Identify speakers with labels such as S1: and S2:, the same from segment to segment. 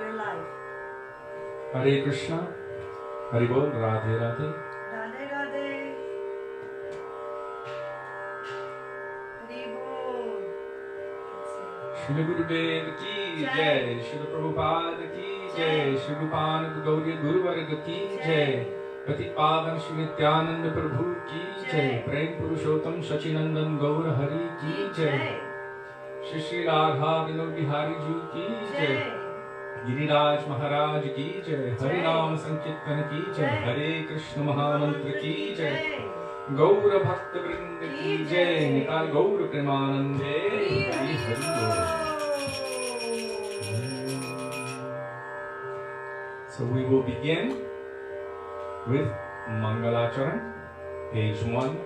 S1: Your life.
S2: Hare Krishna, Hare Bol, Radhe Radhe.
S1: Radhe Radhe. Hare Bol.
S2: Srila Gurudev ki jai, Srila Prabhupada ki jai, Srila Rupanand Gauriya Guru Varga ki jai, Pati Pavan Shri Nityananda Prabhu ki jai, Prem Purushottam Sachinandan Gaur Hari ki jai, Shri Shri Radha Vinod Bihari Ji ki jai, Giriraj Maharaj ki jai, Hari Nam Sankirtan ki jai, Hare Krishna Mahamantra ki jai, Gaur Bhakta Vrinda ki jai, Nitai Gaur Premanande Hari Hari Bol. So we will begin with Mangalacharan, page 1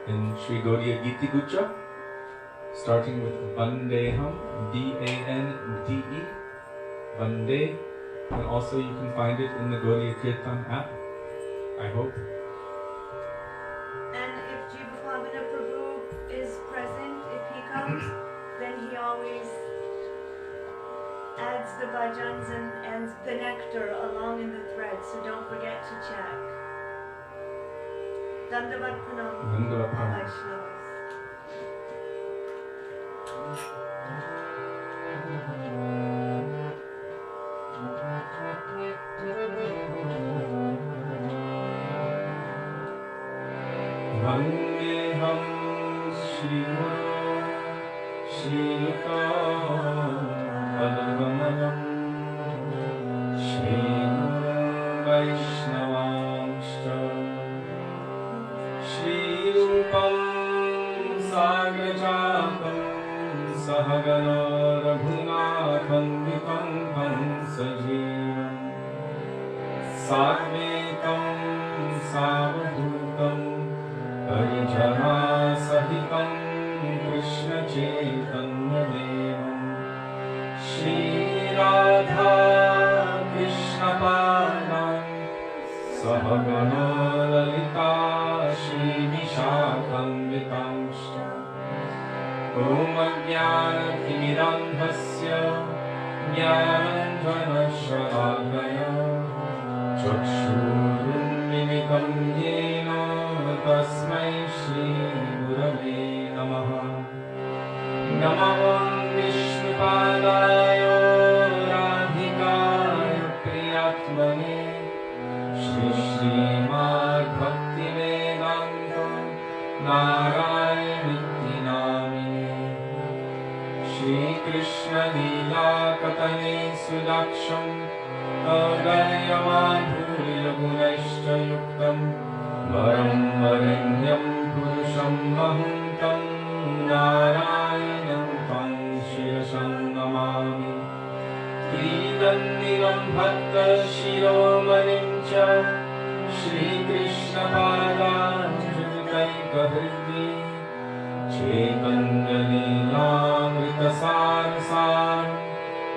S2: in Sri Gaudiya Giti Gucha, starting with Vandeham, D-A-N-D-E, Vande, and also you can find it in the Gaudiya Kirtan app, I hope.
S1: And if Jivapavana Prabhu is present, if he comes, then he always adds the bhajans and the nectar along in the thread, so don't forget to check. Dandavat Pranam.
S2: Dandavat Pranam.
S1: Vaishnavas.
S2: Vandeham Shri Guru Shri Yuta Padagamayam Shri Vaishnavamshta Shri Rupam Sagrajatam Sahagana Raghunatham Vikantam Sajivam Sarvetam Savadhutam Parijana Sahitam Krishna Chaitanya Devam Shri Radha Krishna Padam Sahagana Lalita Shri Vishakam Vitamshta Om Ajnana Timirandhasya Jnananjana Shalakaya Chakshurunmilitam Yena Tasmai Shri Gurave Namaha Namo Vishnupadaya Radhikaya Priyatmane Shri Srimad Bhaktivedanta Narayan Namine Shri Krishna Lila Katane Sudaksham Agayyamadhurya Gunashta Yuktam Varam Varenyam Purusham Mahantam Narayanam Tam Shirasam Namami Kridandiram Bhakta Shiromanim Cha Shri Krishna Padam Judikaika Hridi Chaitanya Leelamrita Sar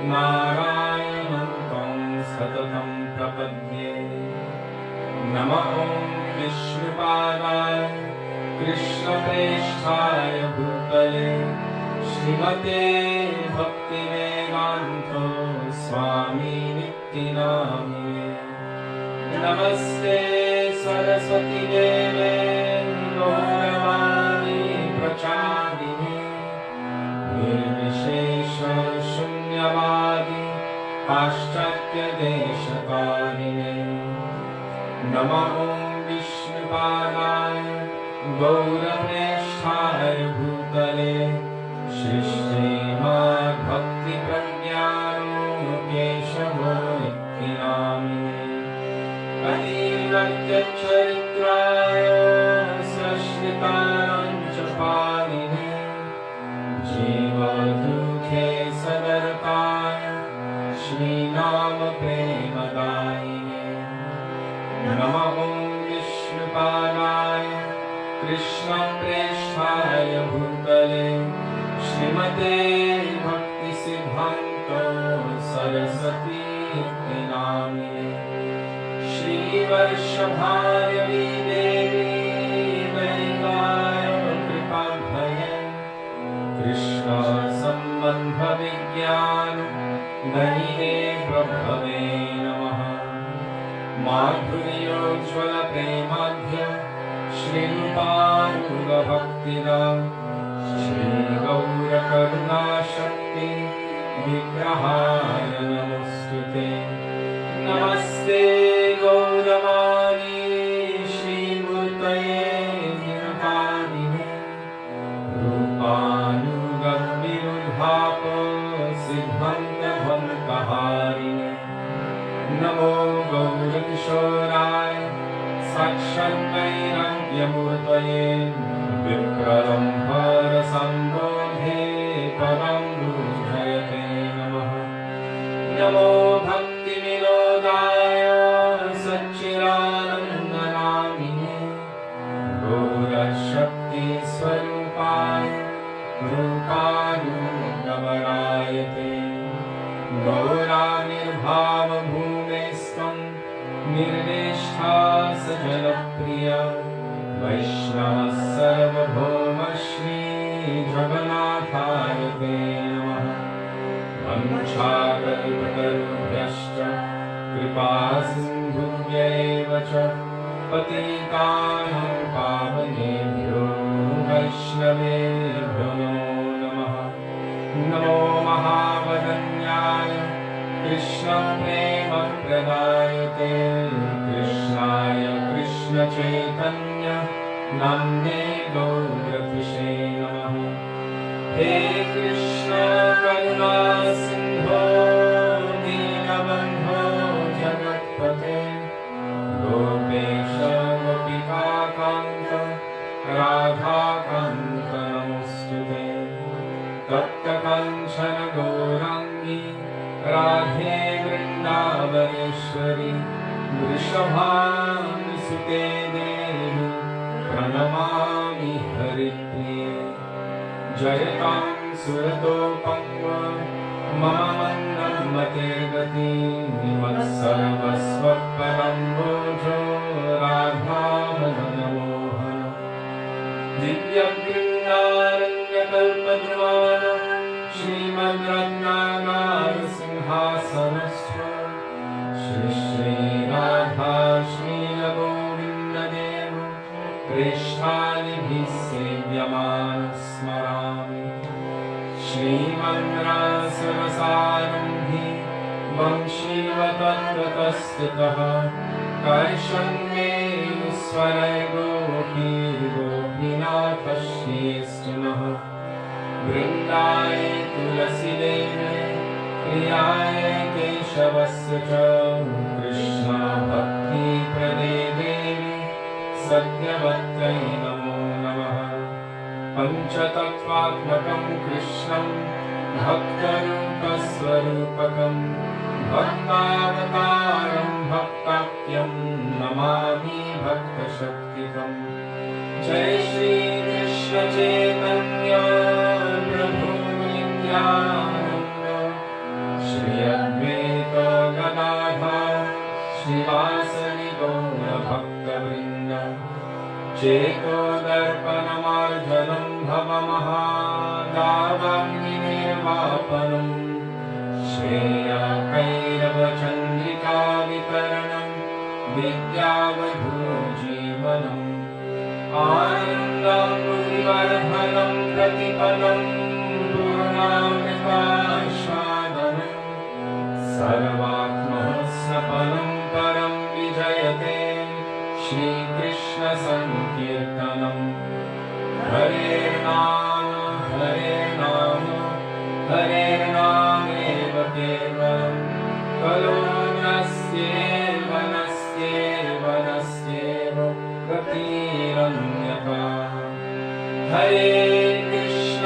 S2: Narayanam Tam Satatam Prapadye Namo Vishnupadaya Krishna Presthaya Bhutale Srimate Bhaktivedanta Swami Nityanamine Namaste Saraswati Deve Gauravani Prachadine Nirvishesha Shunyavadi Paschatya Deshakarine Namo Vishnupadaya Gaurapresthaya Bhutale Shri Srimad Bhakti Pragyano Keshavo Nityanamine Adilvatya Charitraya Sashritancha Paline Jiva Dukhe Sadartaya Shri Nama Premadayine Namo Vishnupadaya Krishna Presthaya Bhutale Srimate Bhakti Siddhanta Saraswati Namine Shri Varshabhayavi Devi Vaigaya Kripabhaya Krishna Sambandha नयिने प्रभवे नमः। माधुर्योज्ज्वल प्रेमाढ्य श्रीरूपानुगभक्तिदा श्रीगौरकरुणाशक्ति विग्रहाय नमोऽस्तुते। नमस्ते गौरवाणी श्रीमूर्तये निरपादिने रूपानुगविरुद्धाप सिद्धान्तध्वन्तहारिणे। नमो गौरकिशोराय साक्षान्वैराग्यमूर्तये विप्रलम्भरसम्बोधे पदं बुधयते नमः। नमो भक्तिविनोदाय सच्चिदानन्दनामिने गौरशक्तिस्वरूपाय रूपानुगमनायते। गौरानिर्भावभूमेस्त्वं निर्देष्टा सजनप्रिया वैष्णवः सर्वभौम श्रीजगन्नाथाय ते नमः। वंशाकल्पतरुभ्यश्च कृपासिन्धुभ्यैव च पतितानां पावनेभ्यो वैष्णवेभ्यो नमः। नमो महावदन्याय कृष्णप्रेमप्रदायते कृष्णाय कृष्णचैतन्य नाम्ने गौरकृष्णे नमः। हे कृष्ण करुणा सिन्धो दीनबन्धो जगत्पते गोपेश गोपिकान्त राधाकान्त नमोऽस्तुते। तप्तकाञ्चन गौराङ्गी राधे वृन्दावनेश्वरी वृषभानुसुते देवी प्रणमामि हरिप्रिये। जयतां सुरतोपङ्ग मम मन्दमतिर्गति मत्सर्वस्वपरम्बोजो राधामदनमोहन। दिव्यवृन्दारण्यकल्पद्रुमाण श्रीमद्रत्नागारसिंहासनस्थ श्री श्रीराधा श्रीलगोविन्ददेव प्रेष्ठानिभिः सेव्यमानः स्मरामि। श्रीमन्द्रासरसारम्भि वंशीवतत्ततस्ततः कैशन्मे स्वरै गोपीनाथश्रीस्तुनः। वृन्दाय तुलसीदेवे प्रियाय केशवस्य च कृष्णभक्तिप्रदे देवी सत्यवत्यै नमो नमः। पञ्चतत्त्वात्मकं कृष्णं भक्तरूपस्वरूपकं भक्तावतारं भक्ताख्यं नमामि भक्तशक्तिकम्। जय श्री कृष्ण चैतन्य प्रभु नित्यानन्द श्री अद्वैत गदाधर श्रीवासदि गौरभक्तवृन्द। चेतोदर्पणमार्जनं भवमहादावाग्निर्वापनं श्रेयकैरवचन्द्रिकावितरणं विद्यावधूजीवनम्। आनन्दमुनिवर्धनं प्रतिपदं पूर्णामृतास्वादनं सर्वात्मस्नपनं परं विजयते श्रीकृष्ण संकीर्तनम्। हरे नाम हरेर्नामेव केवलं खलु नस्येव गतिरन्यथा। हरे Krishna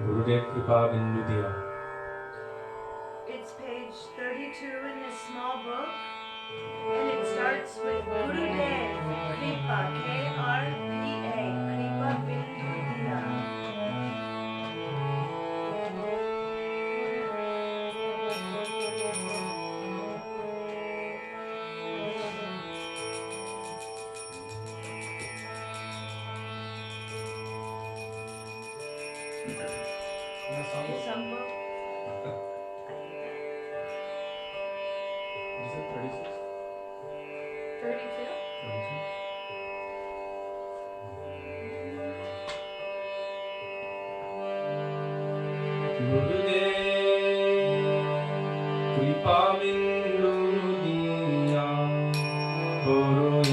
S2: Gurudev Kripa Bindu Diya.
S1: It's page 32 in this small book, and it starts with Gurudev Kripa, K-R-P-A, Kripa Bindu Diya. Some book.
S2: Is it 36?
S1: 32?
S2: 32? Gurudev Kripa Bindu Diya Gurudev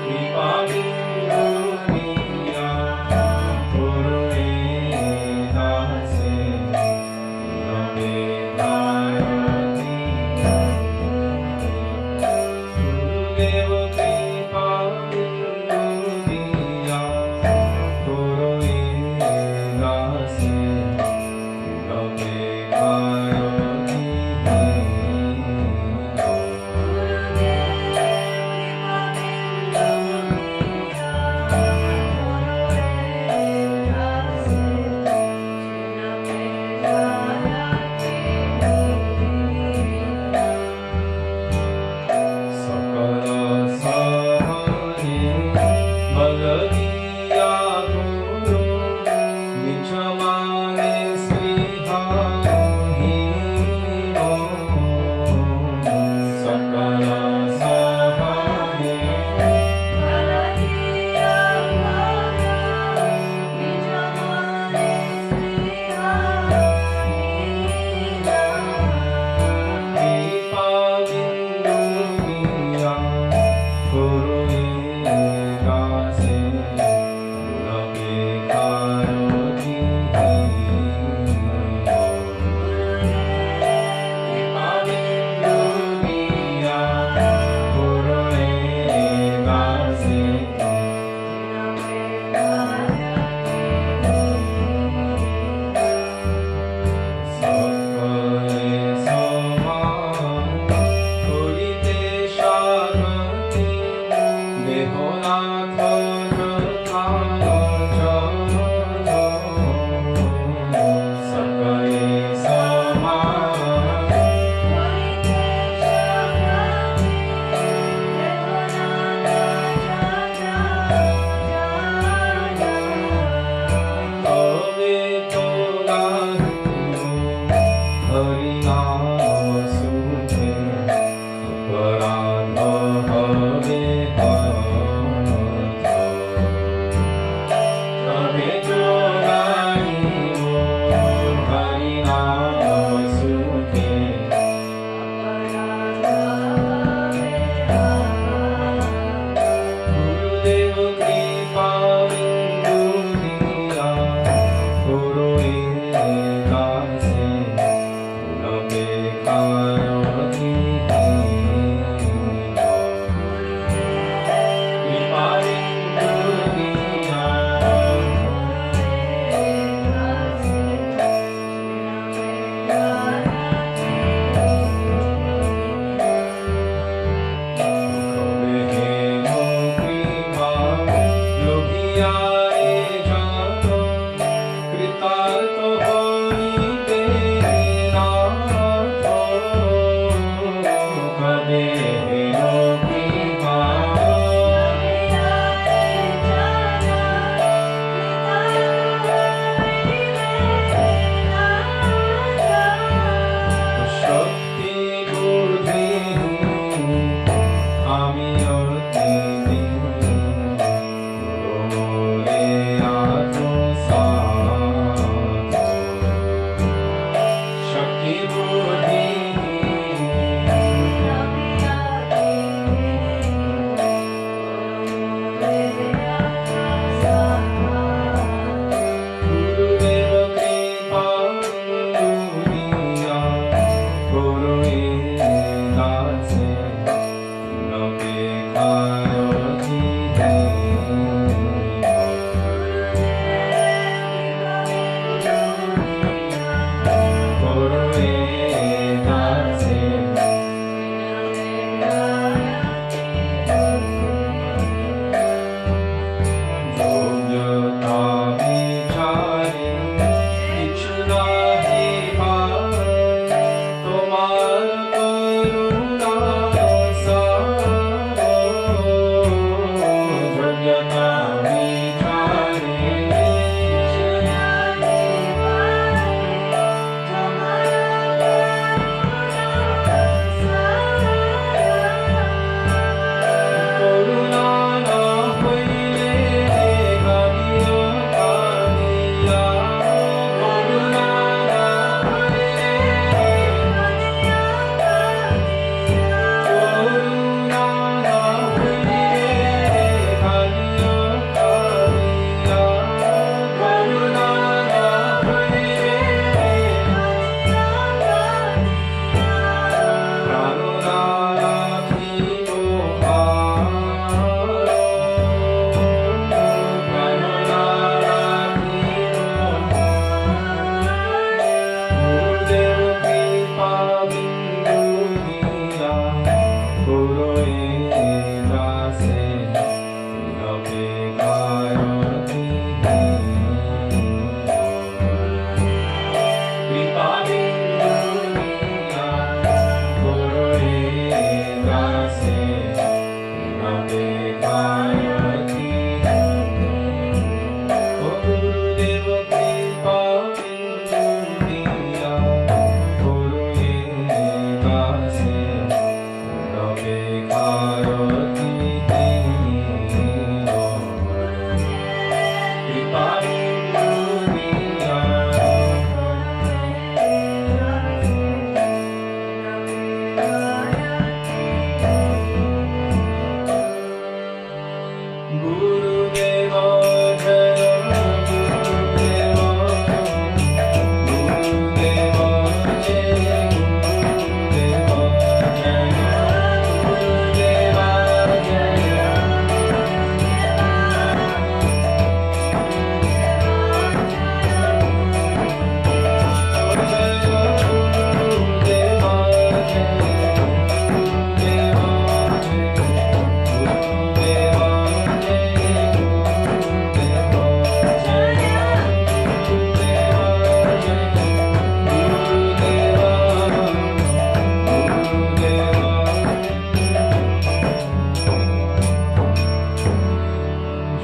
S2: Kripa Bindu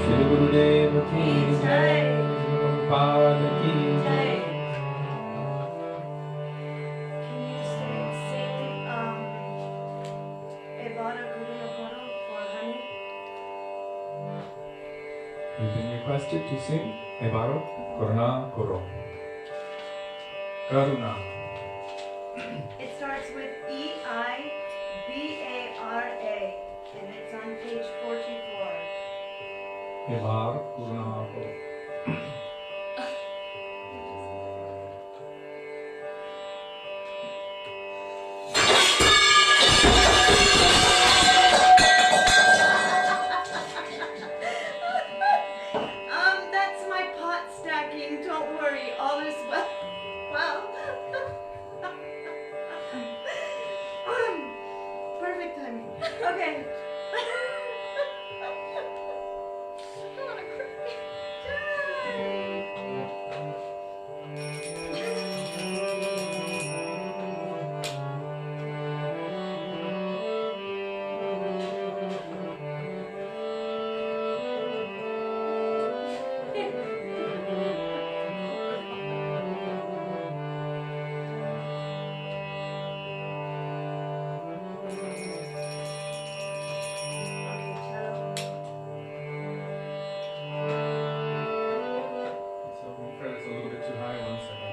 S2: Srila Gurudev ki jai, Prabhupada ki jai.
S1: Can you sing Evara Guruna Koro for honey?
S2: You've been requested to sing Evaro Karuna Koro. Karuna.
S1: It starts with E-I-B-A-R-A and it's on page 44.
S2: Evar Karuna Koro.
S1: That's my pot stacking. Don't worry, all is well. Well. Perfect timing. Okay. I wanna cry.
S2: It's a little bit too high. 1 second.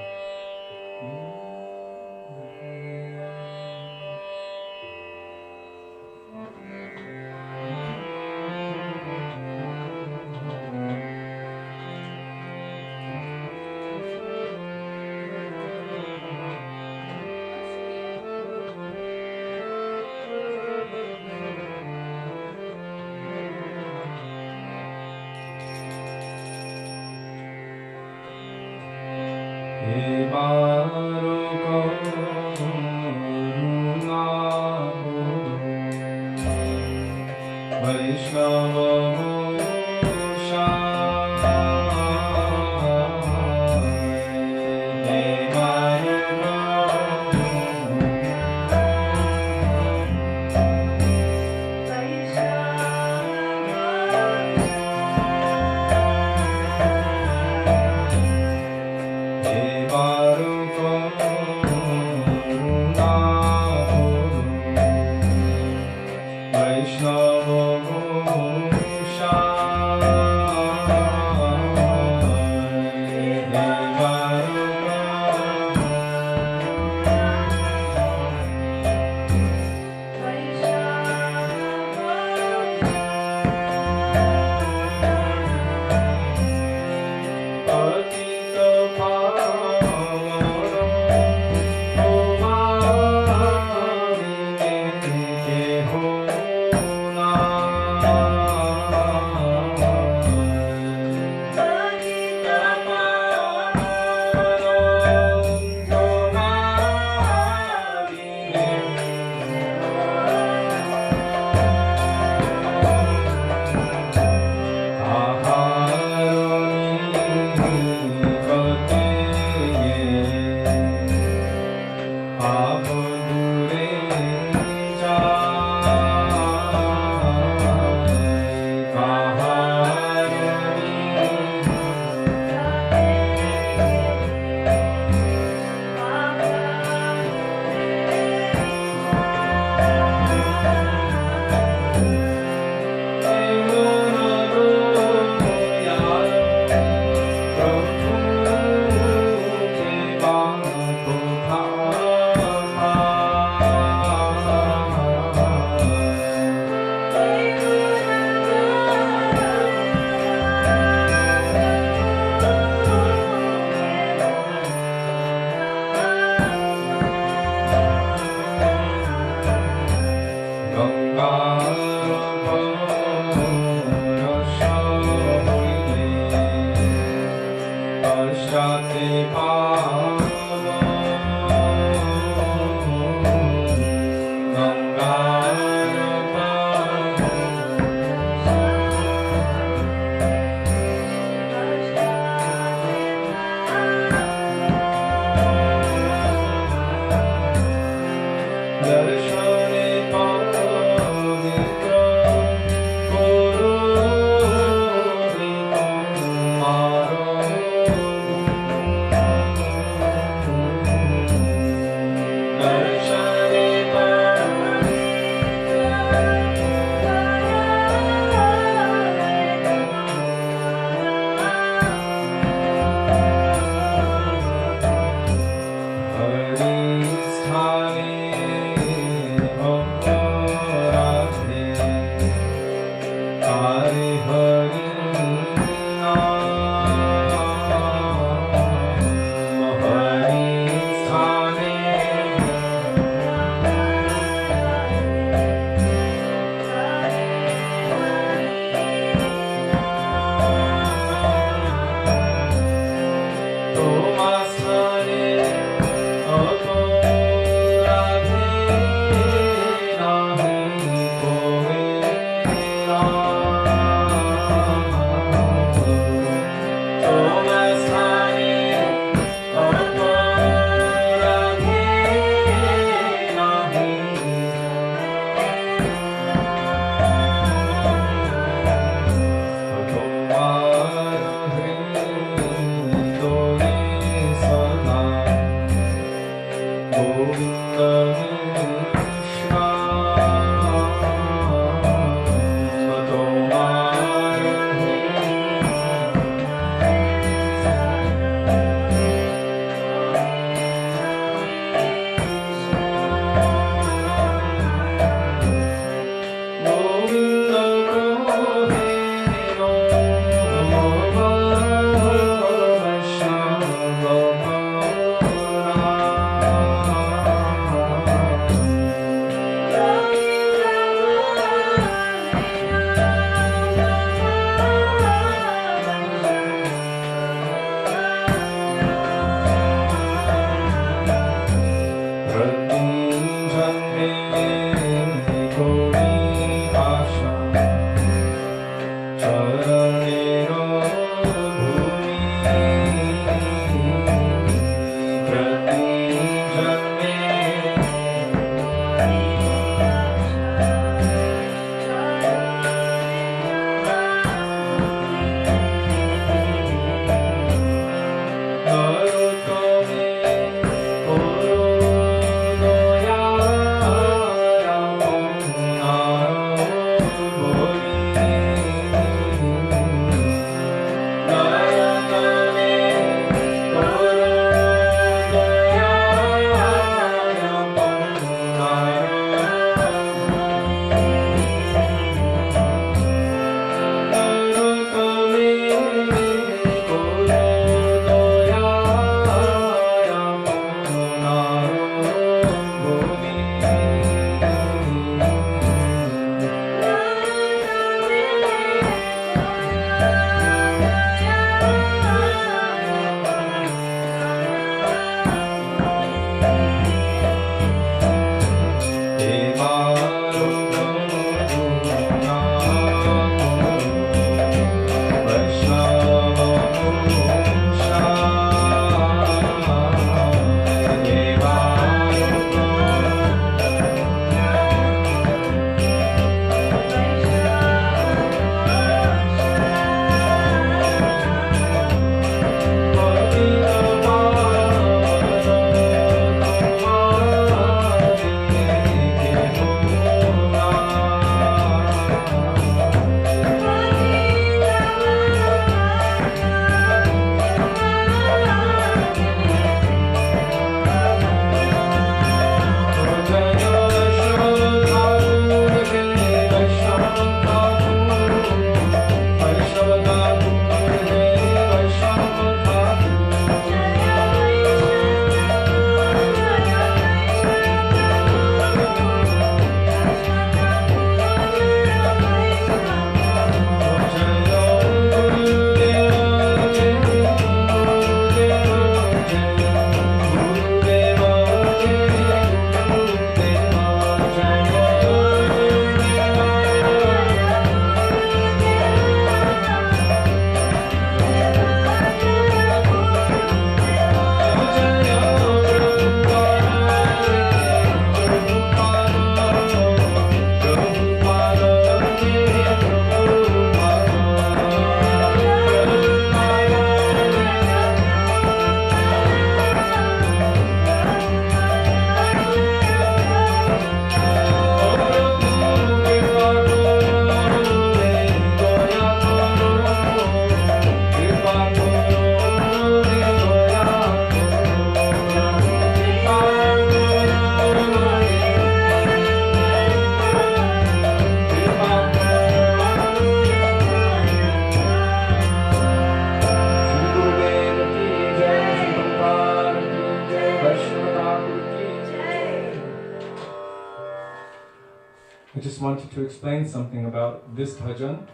S2: just wanted to explain something about this bhajan.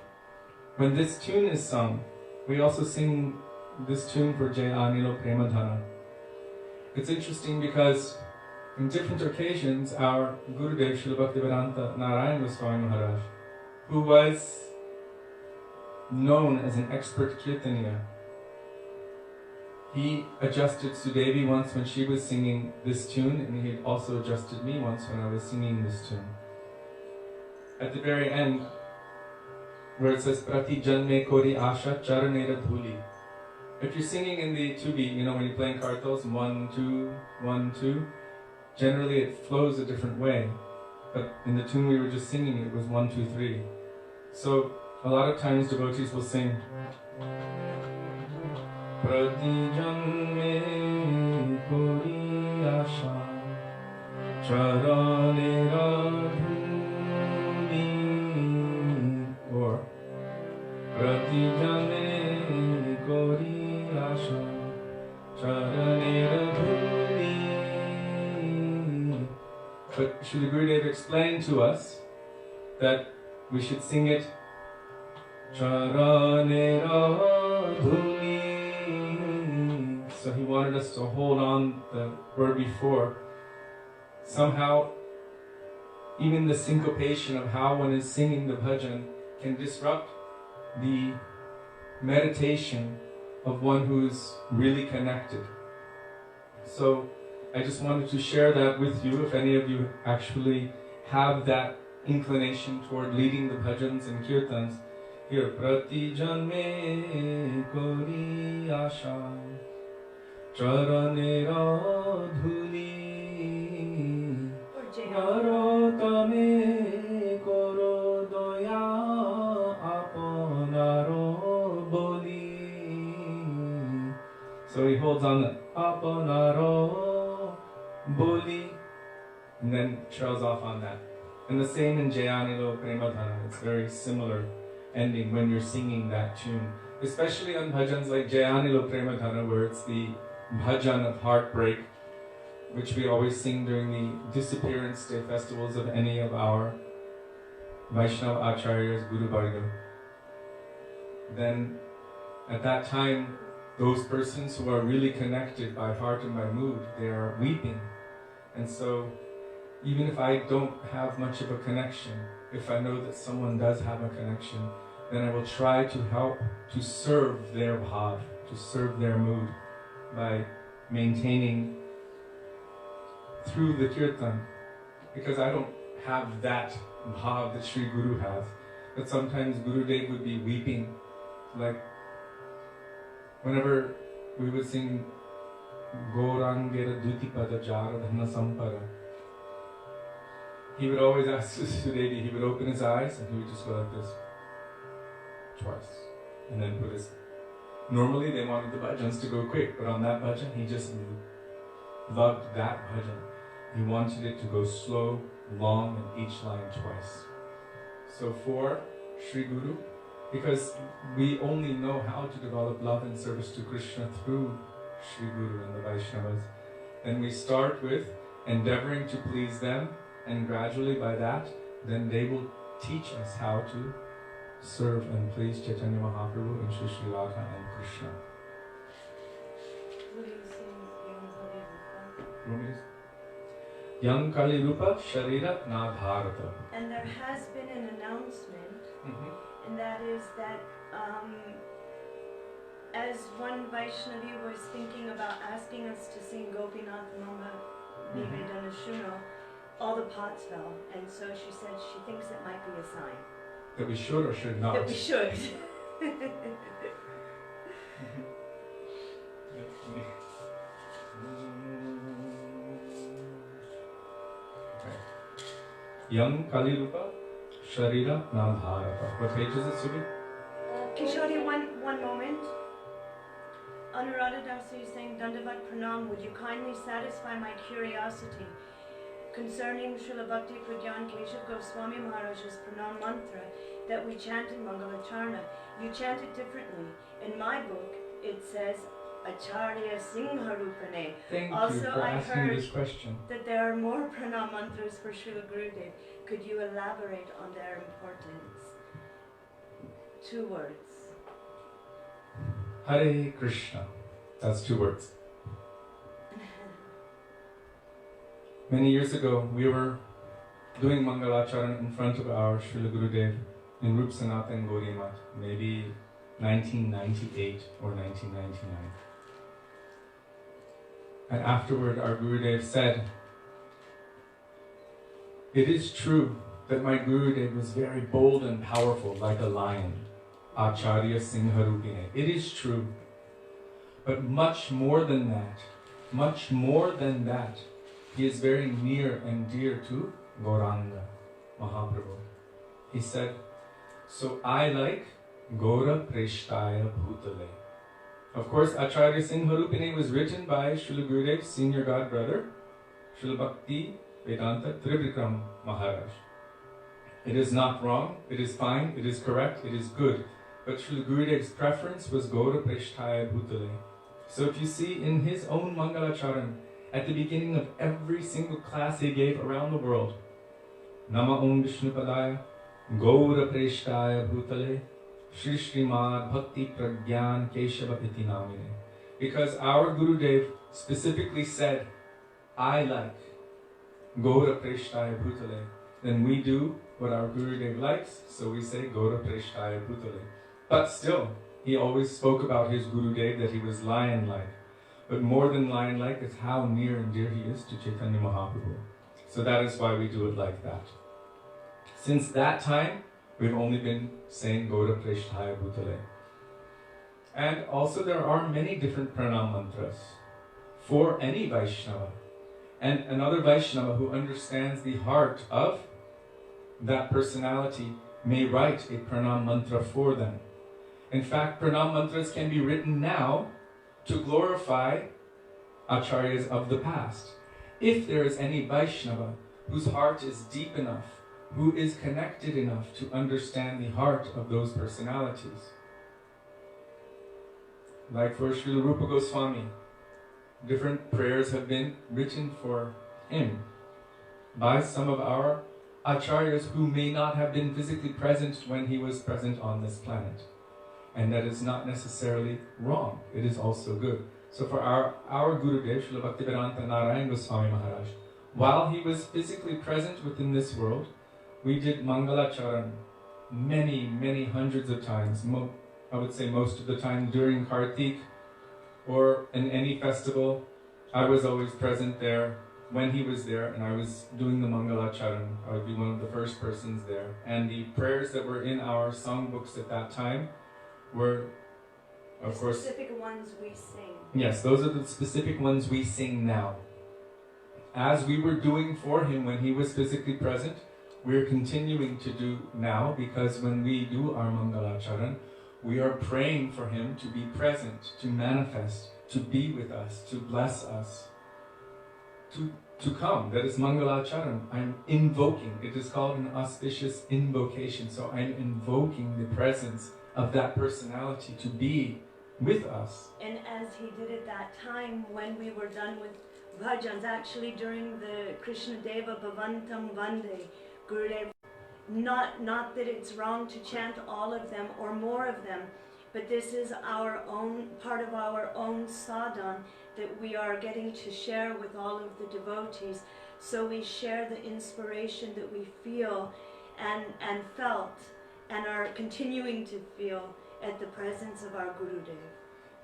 S2: When this tune is sung, we also sing this tune for Jai Anilo Premadhana. It's interesting because in different occasions, our Gurudev Srila Bhaktivedanta Narayan Goswami Maharaj, who was known as an expert kirtaniya, he adjusted Sudevi once when she was singing this tune, and he also adjusted me once when I was singing this tune. At the very end, where it says Prati Janme Kori Asha Charanera Dhuli. If you're singing in the 2-beat, you know, when you're playing kartals, 1, 2, 1, 2, generally it flows a different way. But in the tune we were just singing, it was 1, 2, 3. So a lot of times devotees will sing Prati Janme Kori Asha Charanera Dhuli, or Prati Janme Kori but Srila Gurudev explained to us that we should sing it Charanera Dhuni. So he wanted us to hold on the word before. Somehow, even the syncopation of how one is singing the bhajan can disrupt the meditation of one who is really connected. So I just wanted to share that with you, if any of you actually have that inclination toward leading the bhajans and kirtans. Here, Prati Janme Kori Asha Charanera Dhuli Narotame Koro Doya Aponaro Boli. So he holds on the Aponaro Boli and then trails off on that. And the same in Jayanilo Premadhana. It's very similar ending when you're singing that tune. Especially on bhajans like Jayanilo Premadhana, where it's the bhajan of heartbreak, which we always sing during the disappearance day festivals of any of our Vaisnava Acharyas, Guru Varga. Then at that time, those persons who are really connected by heart and by mood, they are weeping. And so, even if I don't have much of a connection, if I know that someone does have a connection, then I will try to help to serve their bhav, to serve their mood by maintaining through the kirtan. Because I don't have that bhav that Sri Guru has. But sometimes Gurudev would be weeping, like whenever we would sing Gaurangera Dutipada Jaradhana Sampara, he would always ask Sudevi, he would open his eyes and he would just go like this twice and then put his... Normally they wanted the bhajans to go quick, but on that bhajan he just loved that bhajan. He wanted it to go slow, long, and each line twice. So for Sri Guru, because we only know how to develop love and service to Krishna through Sri Guru and the Vaishnavas, then we start with endeavoring to please them, and gradually by that, then they will teach us how to serve and please Chaitanya Mahaprabhu and Sri Srila and Krishna. Yang Kali Rupa Sharira Na Bharata.
S1: And there has been an announcement, and that is that as one Vaishnavi was thinking about asking us to sing Gopinath Mama Nivedana Shuno, all the pots fell, and so she said she thinks it might be a sign.
S2: That we should or should not?
S1: That we should. Yang Kali Rupa Sharira Na Bharata. What page is it, Subi? Kishori, one moment. Anuradha Dasi is saying, Dandavat Pranam, would you kindly satisfy my curiosity concerning Srila Bhakti Pradyan Keshav Goswami Maharaja's Pranam mantra that we chant in Mangalacharna? You chant it differently. In my book, it says Acharya Singharupane.
S2: Thank
S1: Also,
S2: you for
S1: I
S2: asking
S1: heard
S2: this question.
S1: that there are more pranam mantras for Srila Gurudev. Could you elaborate on their importance? 2 words.
S2: Hare Krishna. That's 2 words. Many years ago, we were doing Mangalacharan in front of our Srila Gurudev in Rup Sanatan Gaudiya, maybe 1998 or 1999. And afterward, our Gurudev said, "It is true that my Gurudev was very bold and powerful, like a lion, Acharya Singharupine. It is true. But much more than that, he is very near and dear to Gauranga, Mahaprabhu." He said, "So I like Gaura Preshtaya Bhutale." Of course, Acharya Singharupine was written by Srila Gurudev's senior god brother, Srila Bhaktivedanta Trivikram Maharaj. It is not wrong, it is fine, it is correct, it is good. But Srila Gurudev's preference was Gaura Preshtaya Bhutale. So if you see in his own Mangalacharan, at the beginning of every single class he gave around the world, Nama Om Vishnupadaya, Gaura Preshtaya Bhutale, Srimad Bhakti Pragyan Keshava Iti Namine. Because our Gurudev specifically said, "I like Gaura Preshtaya Bhutale," then we do what our Gurudev likes, so we say Gaura Preshtaya Bhutale. But still, he always spoke about his Gurudev that he was lion-like. But more than lion-like is how near and dear he is to Chaitanya Mahaprabhu. So that is why we do it like that. Since that time, we've only been saying Gaura Preshtaya Bhutale. And also there are many different pranam mantras for any Vaishnava. And another Vaishnava who understands the heart of that personality may write a pranam mantra for them. In fact, pranam mantras can be written now to glorify acharyas of the past. If there is any Vaishnava whose heart is deep enough, who is connected enough to understand the heart of those personalities. Like for Srila Rupa Goswami, different prayers have been written for him by some of our acharyas who may not have been physically present when he was present on this planet. And that is not necessarily wrong, it is also good. So for our Gurudev, Srila Bhaktivedanta Narayan Goswami Maharaj, while he was physically present within this world, we did Mangalacharan many hundreds of times. I would say most of the time during Kartik or in any festival. I was always present there when he was there, and I was doing the Mangalacharan. I would be one of the first persons there. And the prayers that were in our songbooks at that time were, of course,
S1: specific ones we sing.
S2: Yes, those are the specific ones we sing now. As we were doing for him when he was physically present, we're continuing to do now, because when we do our Mangalacharan, we are praying for him to be present, to manifest, to be with us, to bless us, to come. That is Mangalacharan. I'm invoking. It is called an auspicious invocation. So I'm invoking the presence of that personality to be with us.
S1: And as he did at that time when we were done with bhajans, actually during the Krishna Deva Bhavantam Vande, Gurudev, not that it's wrong to chant all of them or more of them, but this is our own, part of our own sadhan that we are getting to share with all of the devotees. So we share the inspiration that we feel and felt and are continuing to feel at the presence of our Gurudev.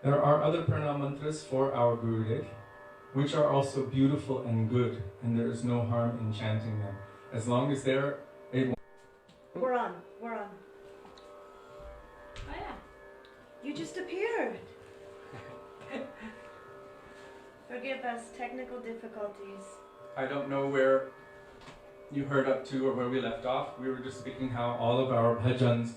S2: There are other pranam mantras for our Gurudev, which are also beautiful and good, and there is no harm in chanting them, as long as they're able.
S1: We're on. Oh yeah. You just appeared. Forgive us, technical difficulties.
S2: I don't know where you heard up to or where we left off. We were just speaking how all of our bhajans,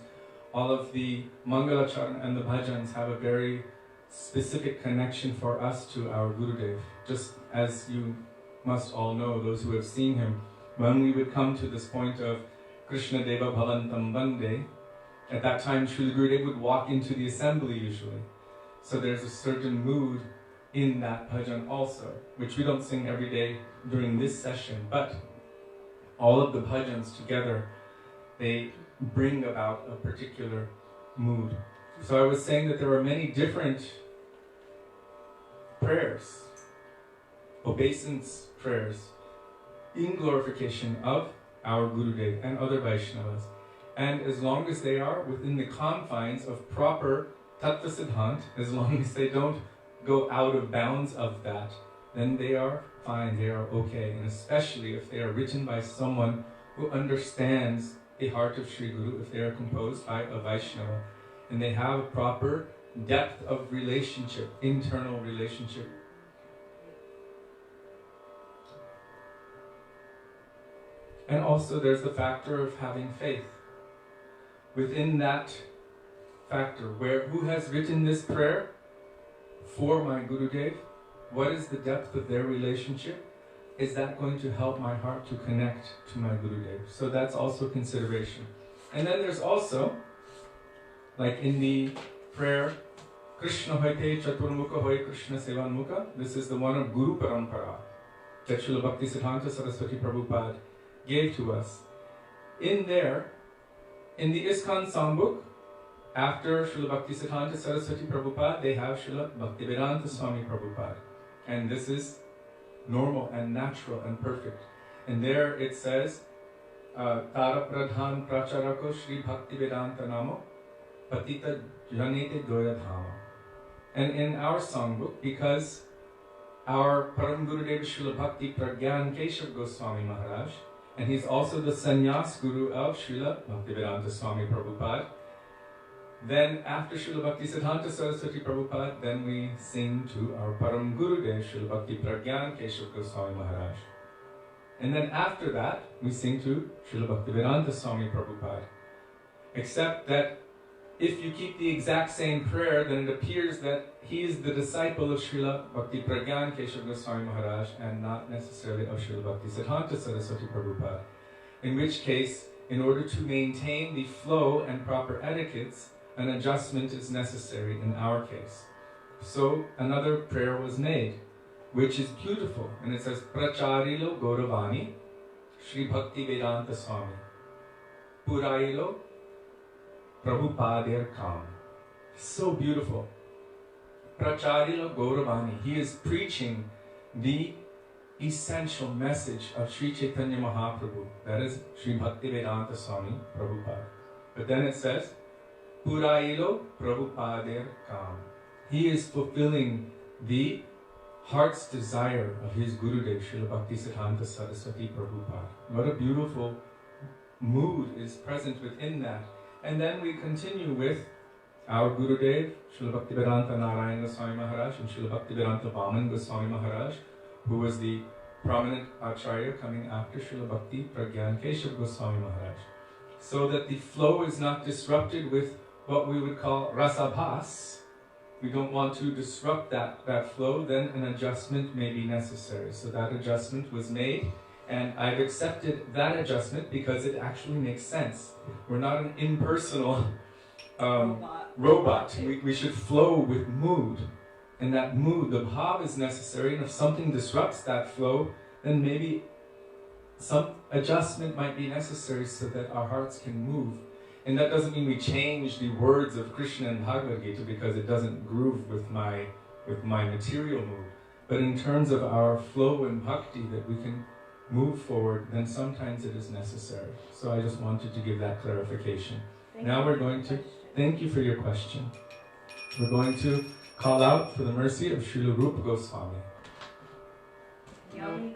S2: all of the Mangalacharan and the bhajans have a very specific connection for us to our Gurudev. Just as you must all know, those who have seen him, when we would come to this point of Krishna Deva Bhavantam Vande, at that time Srila Gurudev would walk into the assembly usually. So there's a certain mood in that bhajan also, which we don't sing every day during this session, but all of the bhajans together, they bring about a particular mood. So I was saying that there are many different prayers, obeisance prayers, in glorification of our Gurudev and other Vaishnavas. And as long as they are within the confines of proper Tattva Siddhant, as long as they don't go out of bounds of that, then they are fine, they are okay. And especially if they are written by someone who understands the heart of Sri Guru, if they are composed by a Vaishnava, and they have a proper depth of relationship, internal relationship. And also there's the factor of having faith. Within that factor, who has written this prayer for my Gurudev? What is the depth of their relationship? Is that going to help my heart to connect to my Gurudev? So that's also consideration. And then there's also, like in the prayer, Krishna hoite chaturmukha hoy Krishna sevanmukha. This is the one of Guru Parampara that Srila Bhaktisiddhanta Saraswati Prabhupada gave to us. In there, in the ISKCON songbook, after Srila Bhaktisiddhanta Saraswati Prabhupada, they have Srila Bhaktivedanta Swami Prabhupada. And this is normal and natural and perfect. And there it says, Tara Pradhan Pracharako Shri Bhaktivedanta Namo Patita Janete Doyadhama. And in our songbook, because our Param Gurudeva Srila Bhakti Pragyan Keshav Goswami Maharaj, and he's also the sannyas guru of Srila Bhaktivedanta Swami Prabhupada, then after Srila Bhaktisiddhanta Saraswati Prabhupada, then we sing to our Param Gurudev Srila Bhakti Pragyan Keshav Goswami Maharaj. And then after that, we sing to Srila Bhaktivedanta Swami Prabhupada. Except that if you keep the exact same prayer, then it appears that he is the disciple of Srila Bhakti Pragyan Keshav Goswami Maharaj and not necessarily of Srila Bhaktisiddhanta Saraswati Prabhupada. In which case, in order to maintain the flow and proper etiquettes, an adjustment is necessary in our case. So another prayer was made, which is beautiful, and it says, Pracharilo Gauravani Shri Bhaktivedanta Swami Purailo Prabhupadir Kam. So beautiful. Pracharilo Gauravani. He is preaching the essential message of Sri Chaitanya Mahaprabhu. That is Sri Bhaktivedanta Swami Prabhupada. But then it says, Purailo Prabhupadir Kam. He is fulfilling the heart's desire of his Gurudev, Srila Bhaktisiddhanta Saraswati Prabhupada. What a beautiful mood is present within that. And then we continue with our Gurudev, Srila Bhaktivedanta Narayan Goswami Maharaj and Srila Bhaktivedanta Vaman Goswami Maharaj, who was the prominent Acharya coming after Srila Bhakti Pragyan Keshav Goswami Maharaj. So that the flow is not disrupted with what we would call rasabhas. We don't want to disrupt that flow, then an adjustment may be necessary. So that adjustment was made, and I've accepted that adjustment because it actually makes sense. We're not an impersonal robot. We should flow with mood. And that mood, the bhav, is necessary. And if something disrupts that flow, then maybe some adjustment might be necessary so that our hearts can move. And that doesn't mean we change the words of Krishna and Bhagavad Gita because it doesn't groove with my material mood. But in terms of our flow and bhakti, that we can move forward, then sometimes it is necessary. So I just wanted to give that clarification. Now we're going to, thank you for your question. We're going to call out for the mercy of Srila Rupa Goswami. Young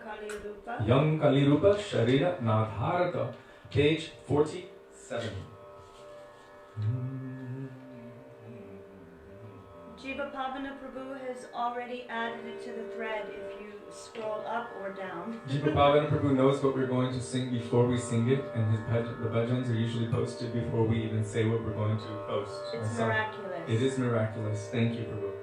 S2: Kali Rupa Sharira Nadharata, page 47.
S1: Jiva Pavana Prabhu has already added it to the thread if you scroll up or down.
S2: Jiva Pavana Prabhu knows what we're going to sing before we sing it, and the bhajans are usually posted before we even say what we're going to post.
S1: It's miraculous.
S2: It is miraculous. Thank you, Prabhu.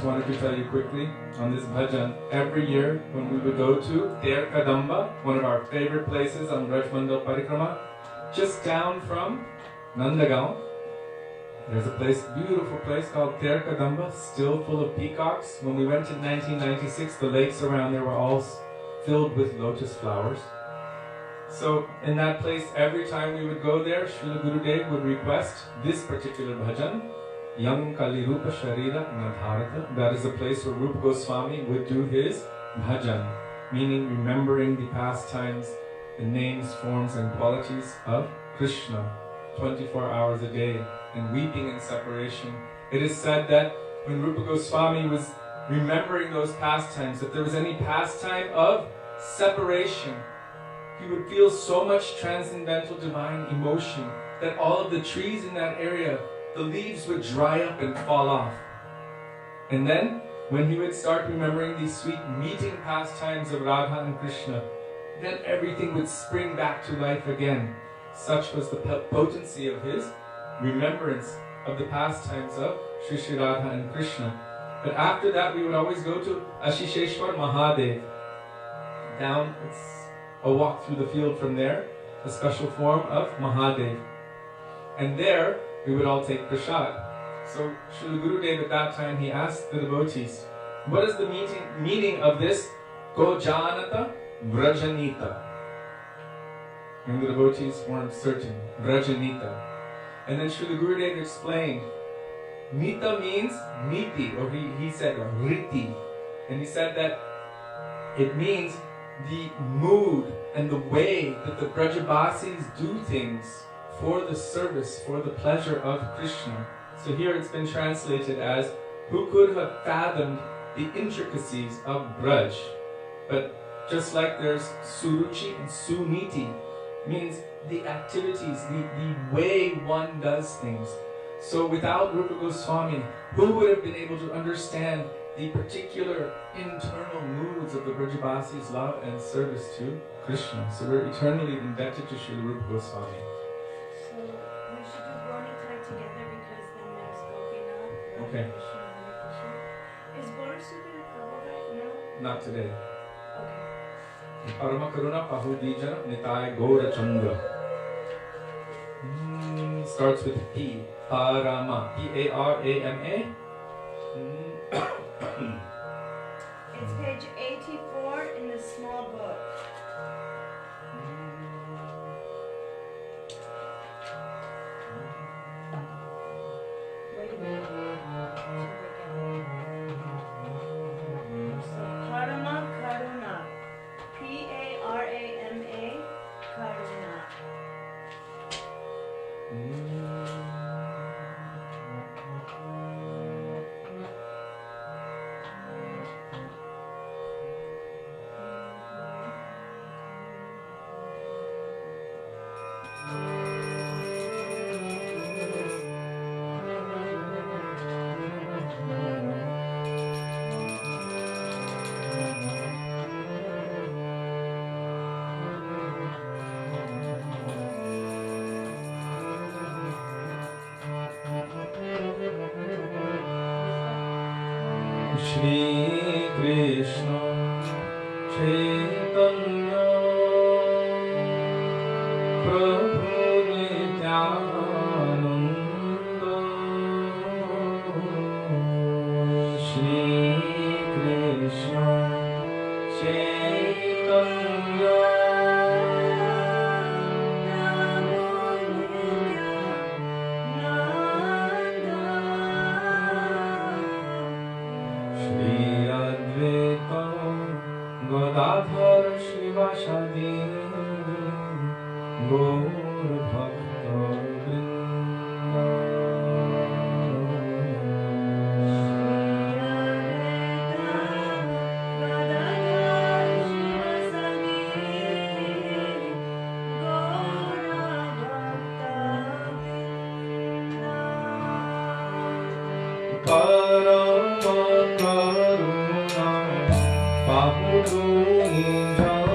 S2: just wanted to tell you quickly on this bhajan. Every year when we would go to Ter Kadamba, one of our favorite places on Rajmandal Parikrama, just down from Nandagaon, there's a place, beautiful place called Ter Kadamba, still full of peacocks. When we went in 1996, the lakes around there were all filled with lotus flowers. So in that place, every time we would go there, Srila Gurudev would request this particular bhajan, Yang Kali Rupa Sharira Nadharata. That is a place where Rupa Goswami would do his bhajan, meaning remembering the pastimes, the names, forms and qualities of Krishna 24 hours a day, and weeping in separation. It is said that when Rupa Goswami was remembering those pastimes, if there was any pastime of separation, he would feel so much transcendental divine emotion that all of the trees in that area, the leaves would dry up and fall off. And then, when he would start remembering these sweet meeting pastimes of Radha and Krishna, then everything would spring back to life again. Such was the potency of his remembrance of the pastimes of Sri Sri Radha and Krishna. But after that, we would always go to Ashisheshwar Mahadev. Down, it's a walk through the field from there, a special form of Mahadev. And there, we would all take prasad. So Srila Gurudev at that time, he asked the devotees, what is the meaning of this Ko Janata Vrajanita? And the devotees weren't certain. Vrajanita. And then Srila Gurudev explained, Nita means niti, or he said riti. And he said that it means the mood and the way that the Brajabasis do things for the service, for the pleasure of Krishna. So here it's been translated as, who could have fathomed the intricacies of Braj? But just like there's Suruchi and Suniti, means the activities, the way one does things. So without Rupa Goswami, who would have been able to understand the particular internal moods of the Brajabasis' love and service to Krishna? So we're eternally indebted to Srila Rupa Goswami.
S1: So we should do Bonitai together because then there's Gopinath,
S2: Okay.
S1: Krishna, Hare Krishna. Is Borasuka Prabhu right now?
S2: Not today.
S1: Okay.
S2: Parama Karuna Pahudijana Nitai Gaura Chandra. Starts with P. Parama. P-A-R-A-M-A.
S1: It's page 84 in the small book. Wait a minute. So Parama Karuna. P-A-R-A-M-A. Karuna.
S2: Shri Krishna Chaitanya Prabhu Nityananda Shri Krishna Chaitanya Gadadhar Shivasadi Gaur Bhakta Vrinda Parama Karuna Pahuduni Jana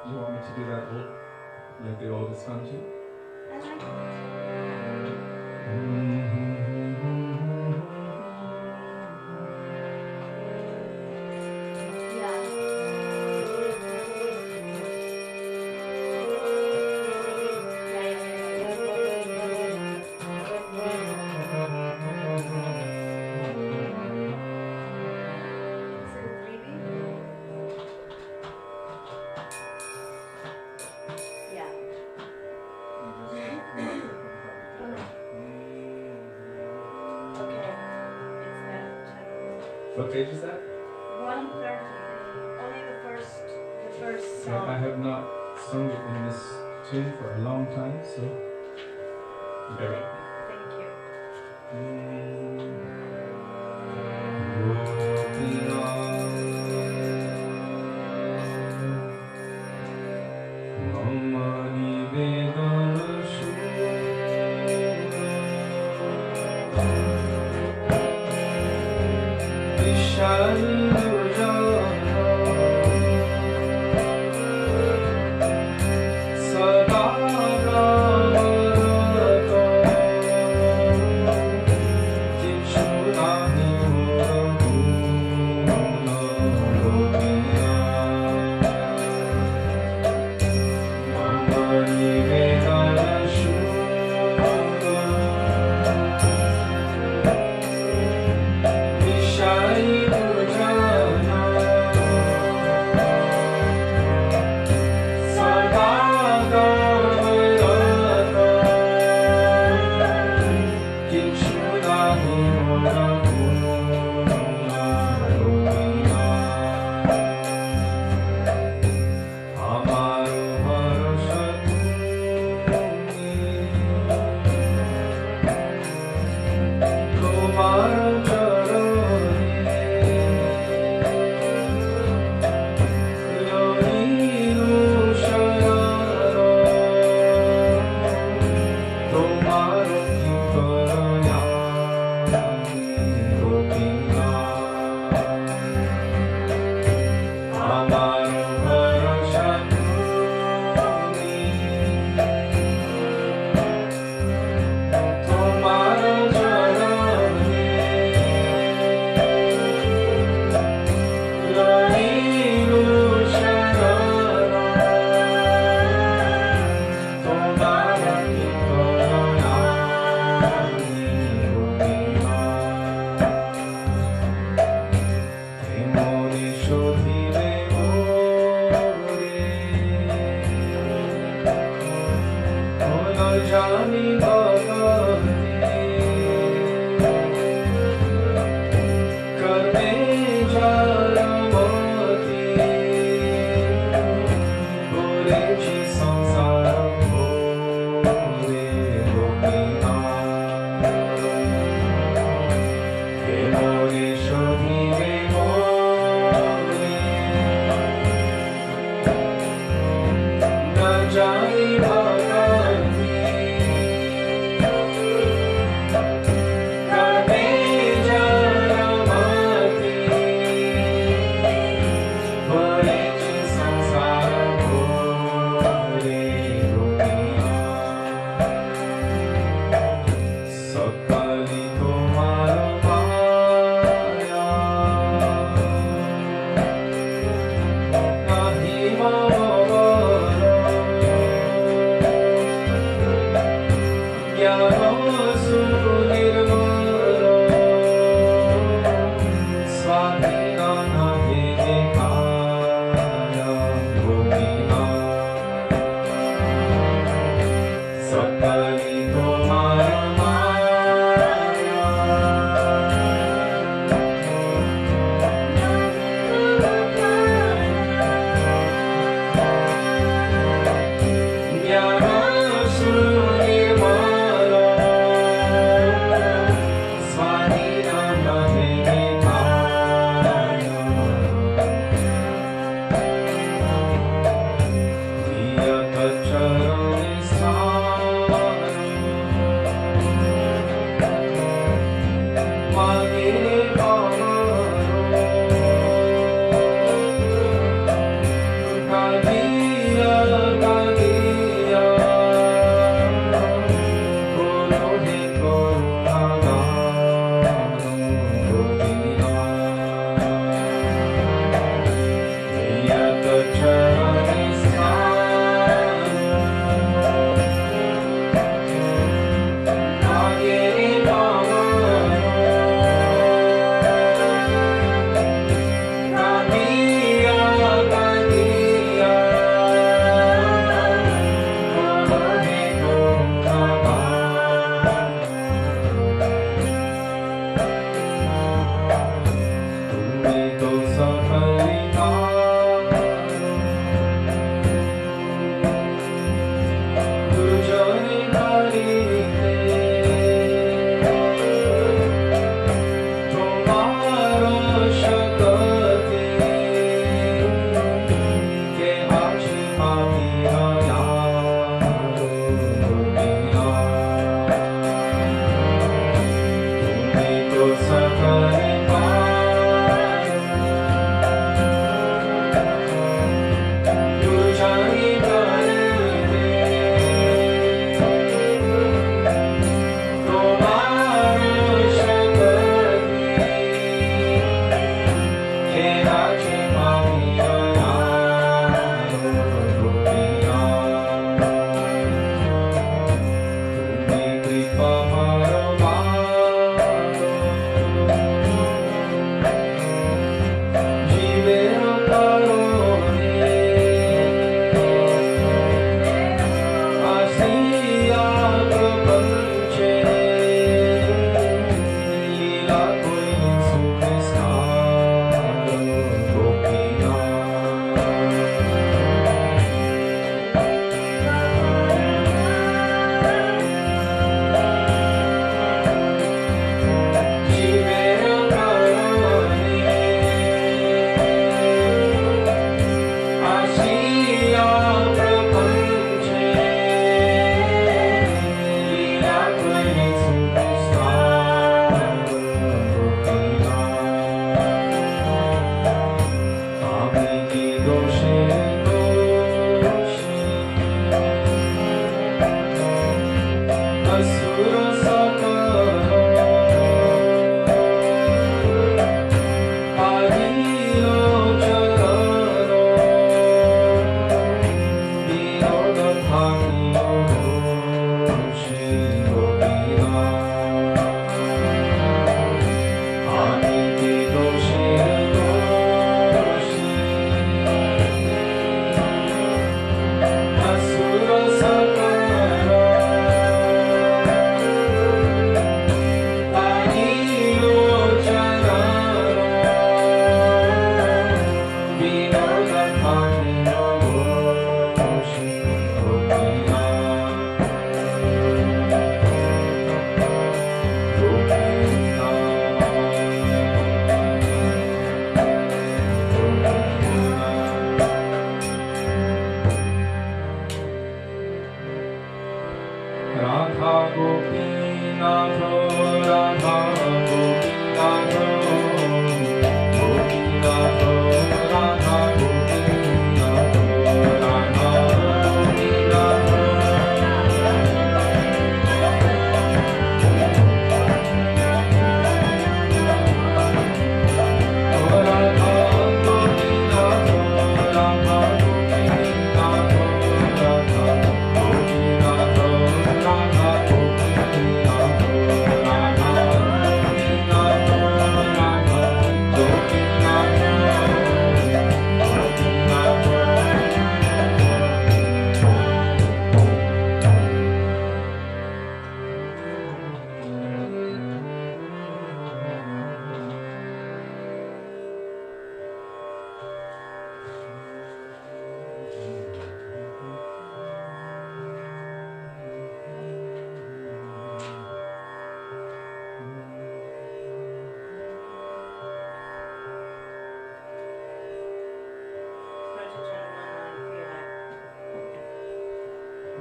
S2: You want me to do that old, like the oldest one too?
S1: I like it.
S2: What page is that?
S1: 130. Only the first song.
S2: I have not sung it in this tune for a long time, so bear with me.
S1: Thank you.
S2: Mama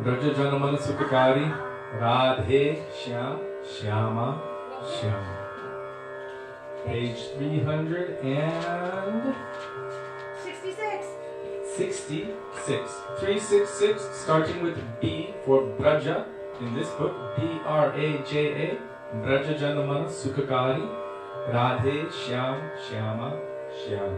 S2: Braj Janman सुखकारी Radhe Shyam Shyama Shyam. Page 366. 366. 366, starting with B for Braja in this book. B-R-A-J-A. Braja Janamana Sukhakari. Radhe Shyam Shyama Shyam.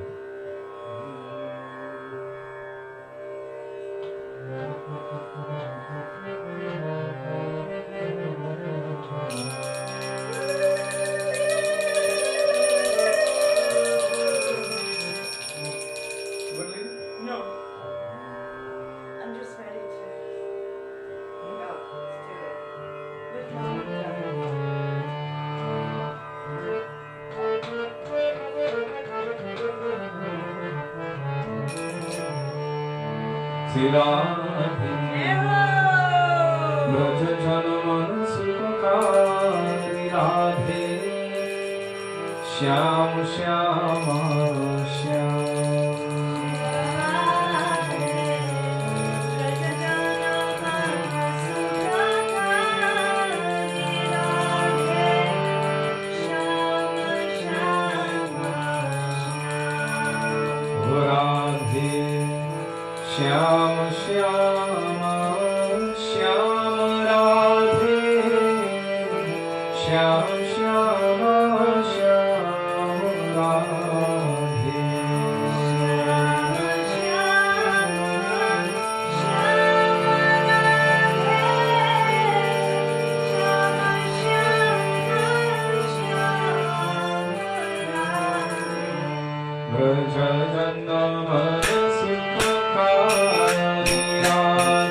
S2: Braja Janamana Sukhakari Radhe Shyam Shyama Shyam. Shyam Shyama Shyam Radhe Shyam Shyama Shyam Radhe Braja Janamana Sukhakari Radhe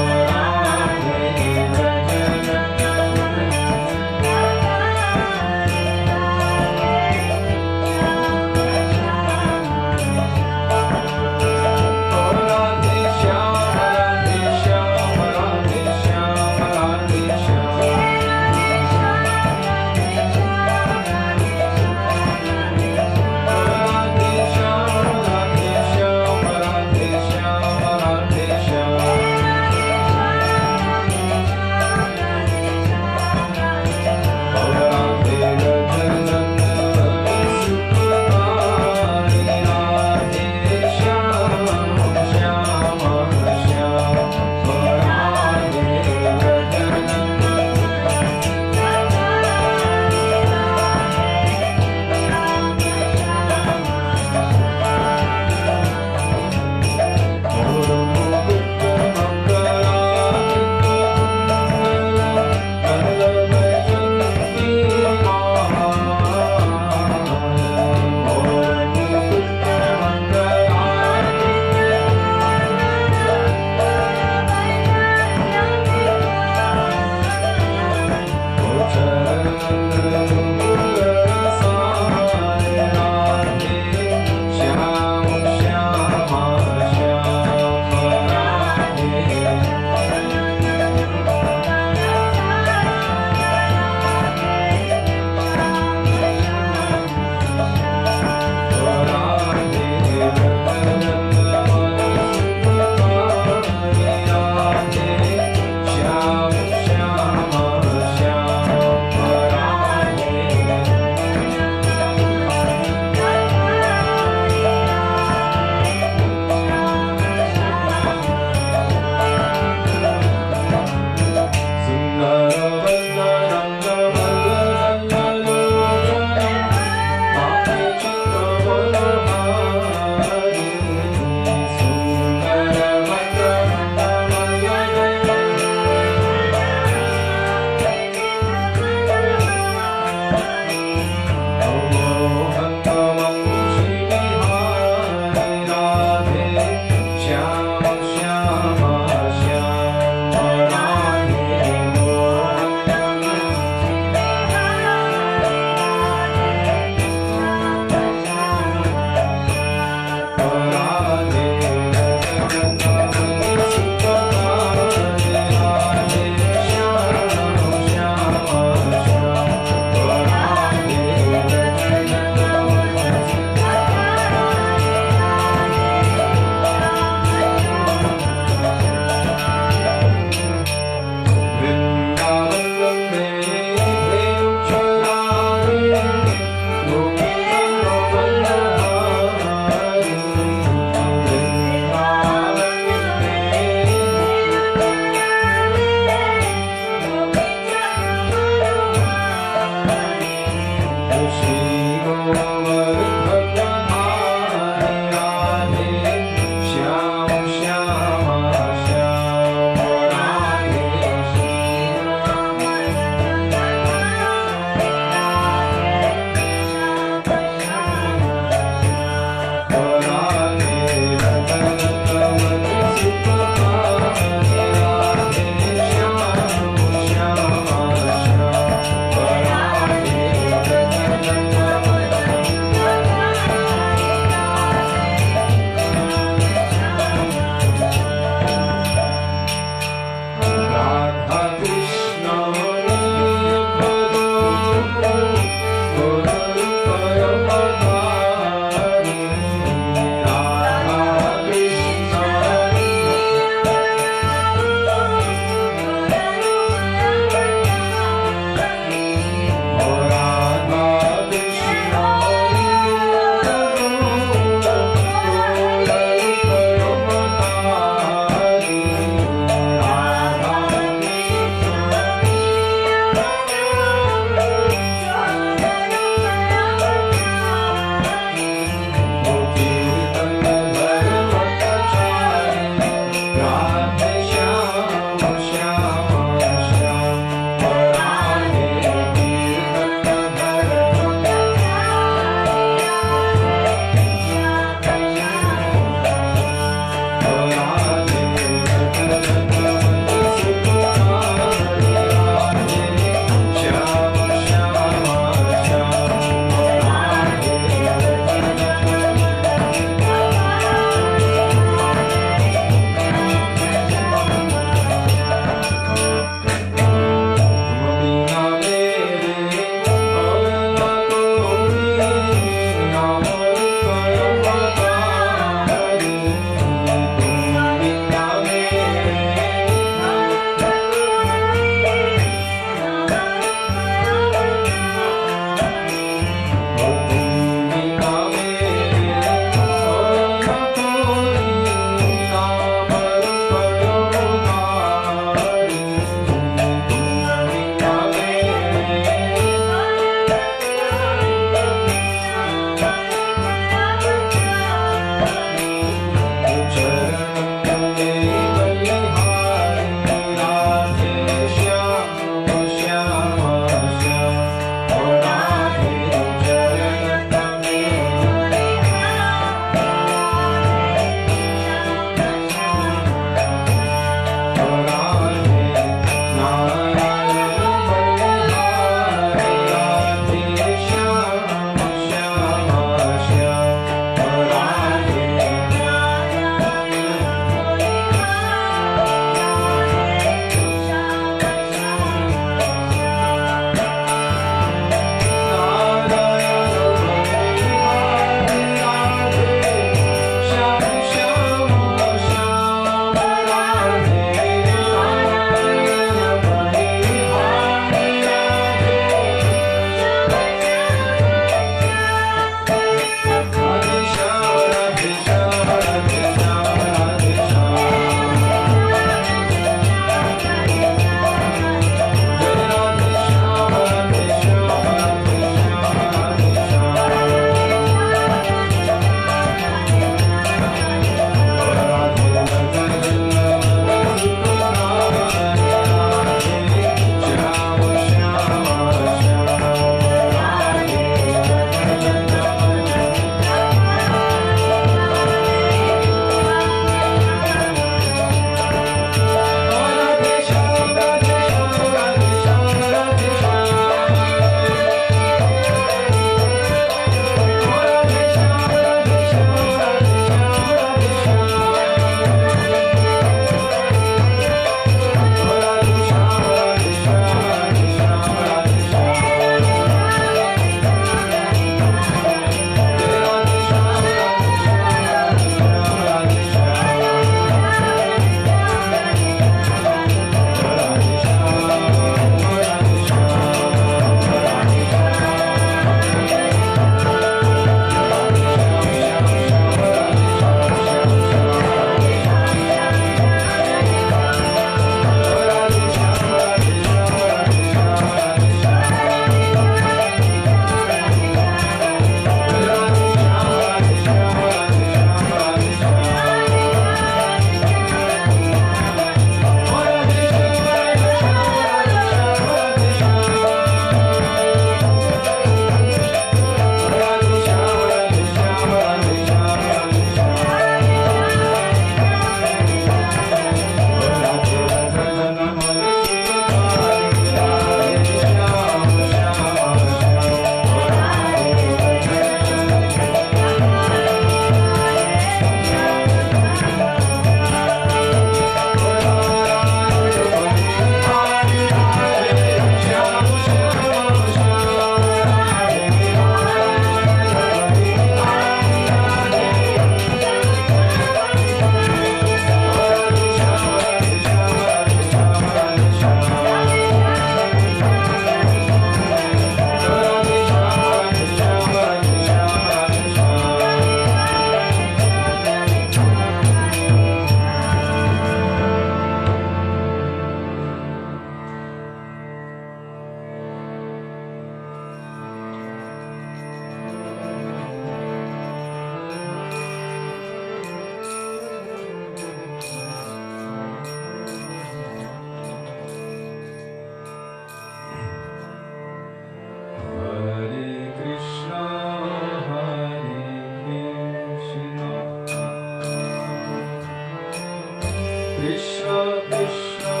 S2: Krishna Krishna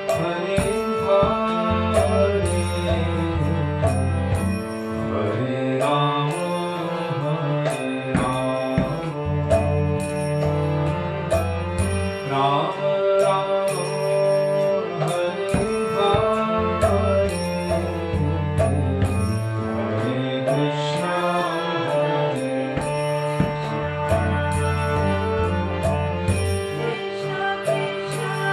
S2: Hare Hare Hare Rama Hare Rama Rama Rama Hare Hare Hare Krishna Hare Krishna Krishna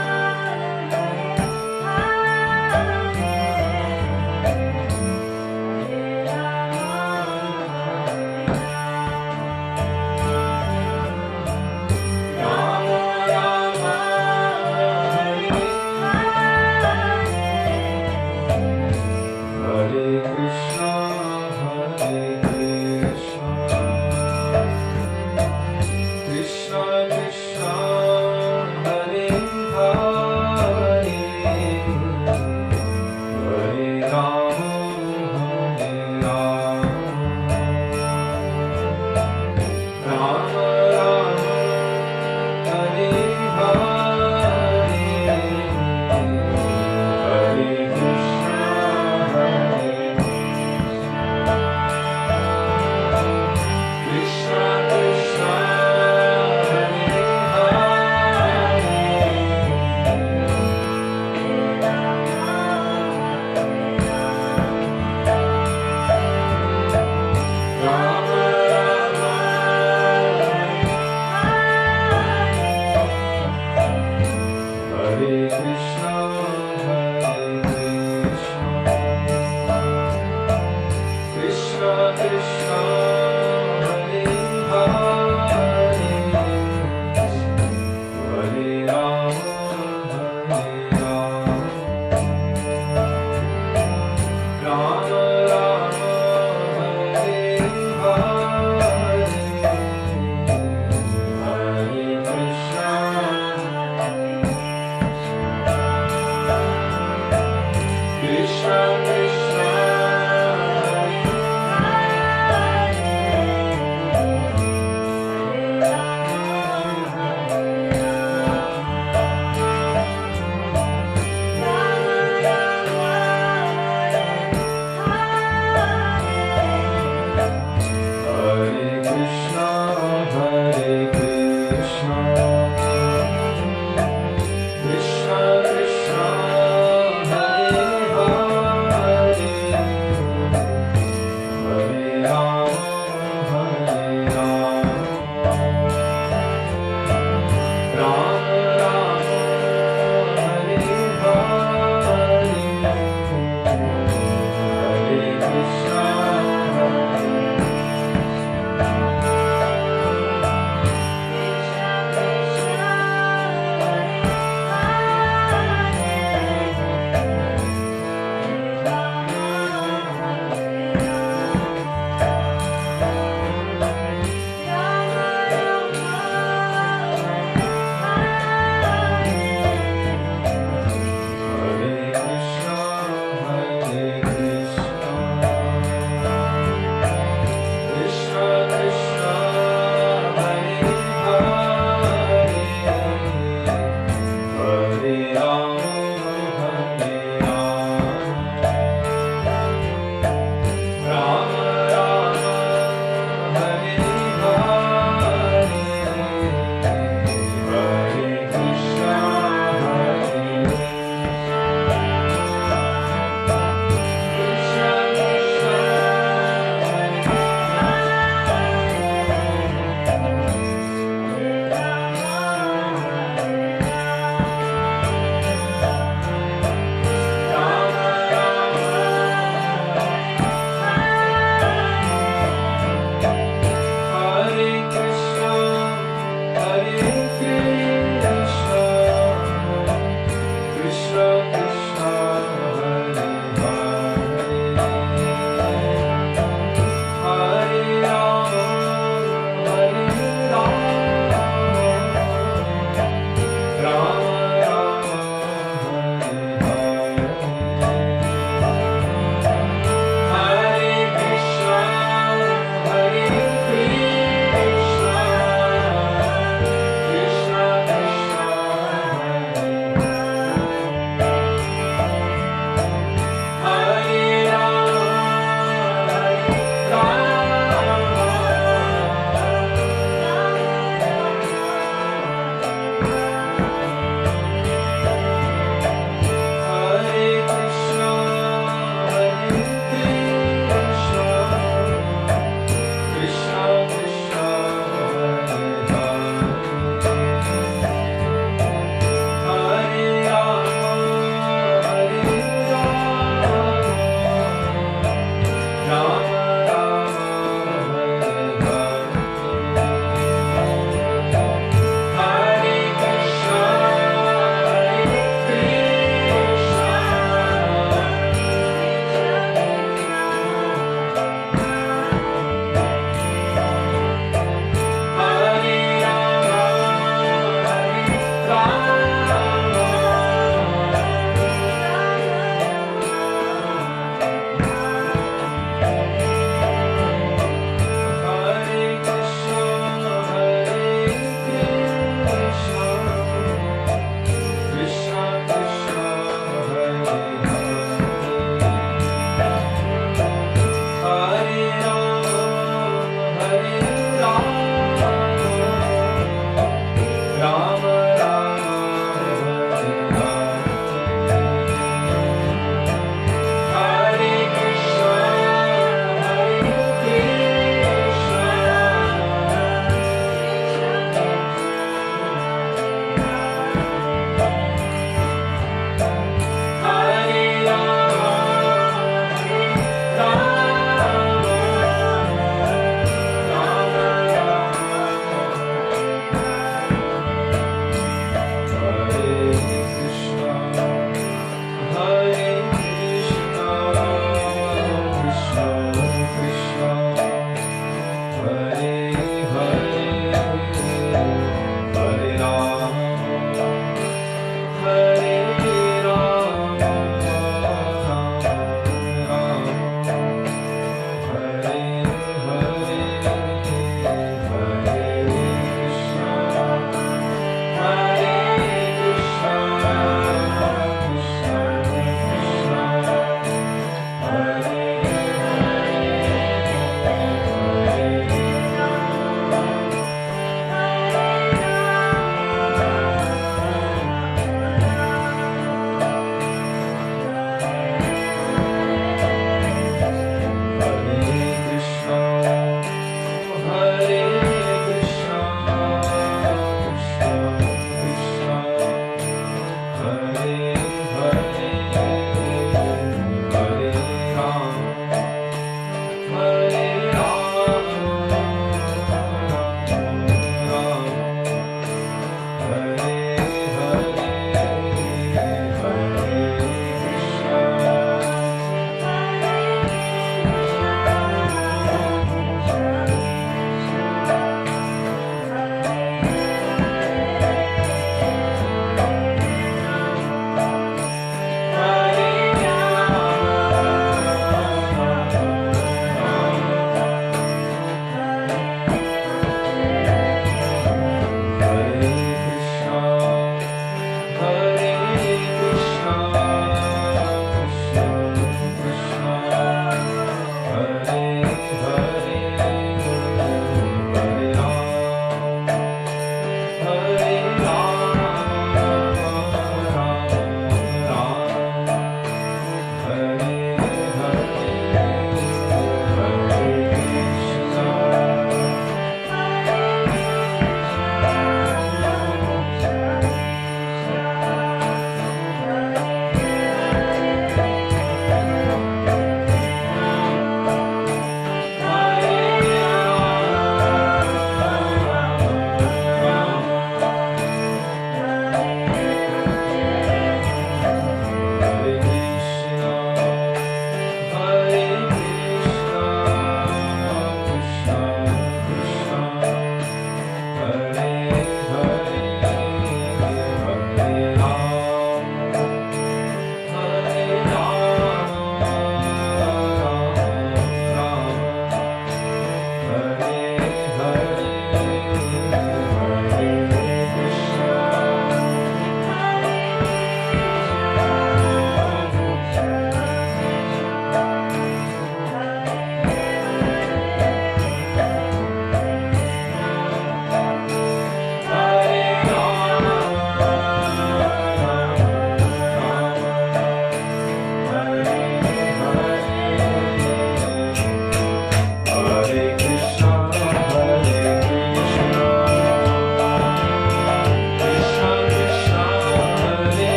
S3: Krishna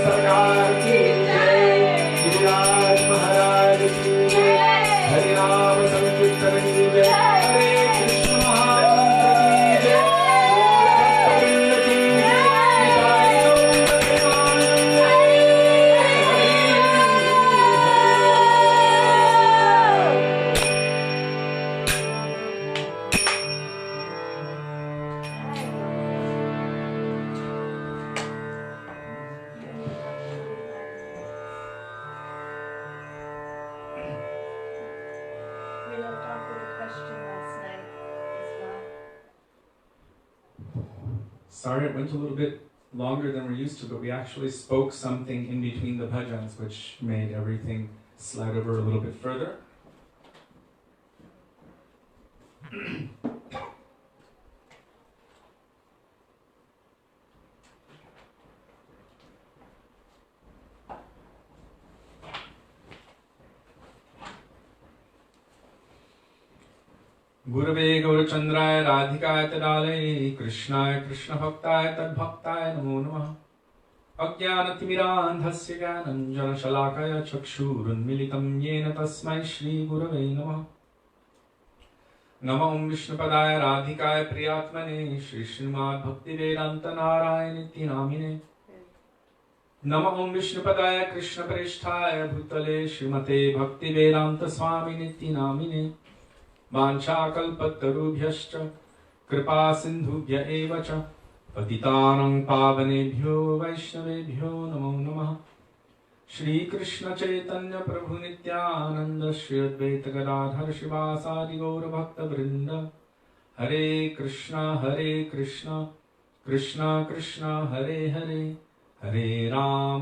S2: सरकार की जय, गिरिराज महाराज की जय, हरे राम संकीर्तन की जय, हरे कृष्ण महामंत्र की जय, भक्तवृंद की जय, निताई गौर Premanand Hari
S1: We left off with a question last night as well.
S2: Sorry, it went a little bit longer than we're used to, but we actually spoke something in between the bhajans, which made everything slide over a little bit further. गुरवे गौरचंद्राय राधिकाय तदालये कृष्णाय कृष्णभक्ताय तद्भक्ताय नमो नमः अज्ञानतिमिरान्धस्य ज्ञानञ्जनशलाकया चक्षुरुन्मीलितं येन तस्मै श्रीगुरवे नमः नमो विष्णुपदाय राधिकाय प्रियात्मने श्रीमद् भक्तिवेदान्त नारायणीति नामिने नमो विष्णुपदाय कृष्णप्रेष्ठाय भूतले श्रीमते भक्तिवेदान्त स्वामिनिति नामिने वाञ्छाकल्पतरुभ्यश्च कृपा सिन्धुभ्य एव च पतितानां पावनेभ्यो वैष्णवेभ्यो नमो नमः श्रीकृष्ण चैतन्य प्रभु नित्यानंद श्री अद्वैत गदाधर शिवासादि गौर भक्त वृंद हरे कृष्णा कृष्णा कृष्णा हरे हरे हरे राम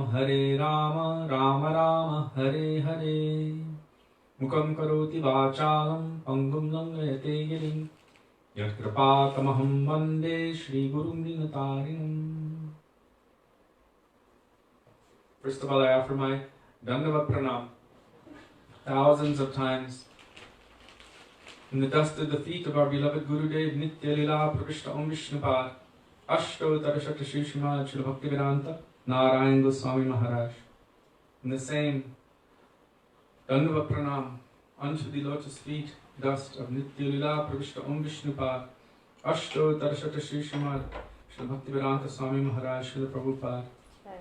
S2: राम राम हरे हरे मुखं करोति वाचालं पंगुं लंघयते गिरिं यत्कृपातमहं वन्दे श्रीगुरुं दीनतारिणम्. First of all, I offer my Dandavat Pranam thousands of times in the dust of the feet of our beloved Gurudev Nitya Lila Pravishta Om Vishnupad astottara Srimad Srila Bhaktivedanta Narayan Goswami Maharaj. In the same Dandavat Pranam unto the lotus feet, dust of Nitya Lila Pravishta Om Vishnupad astottara Srimad Srila Bhaktivedanta Swami Maharaj Srila Prabhupada.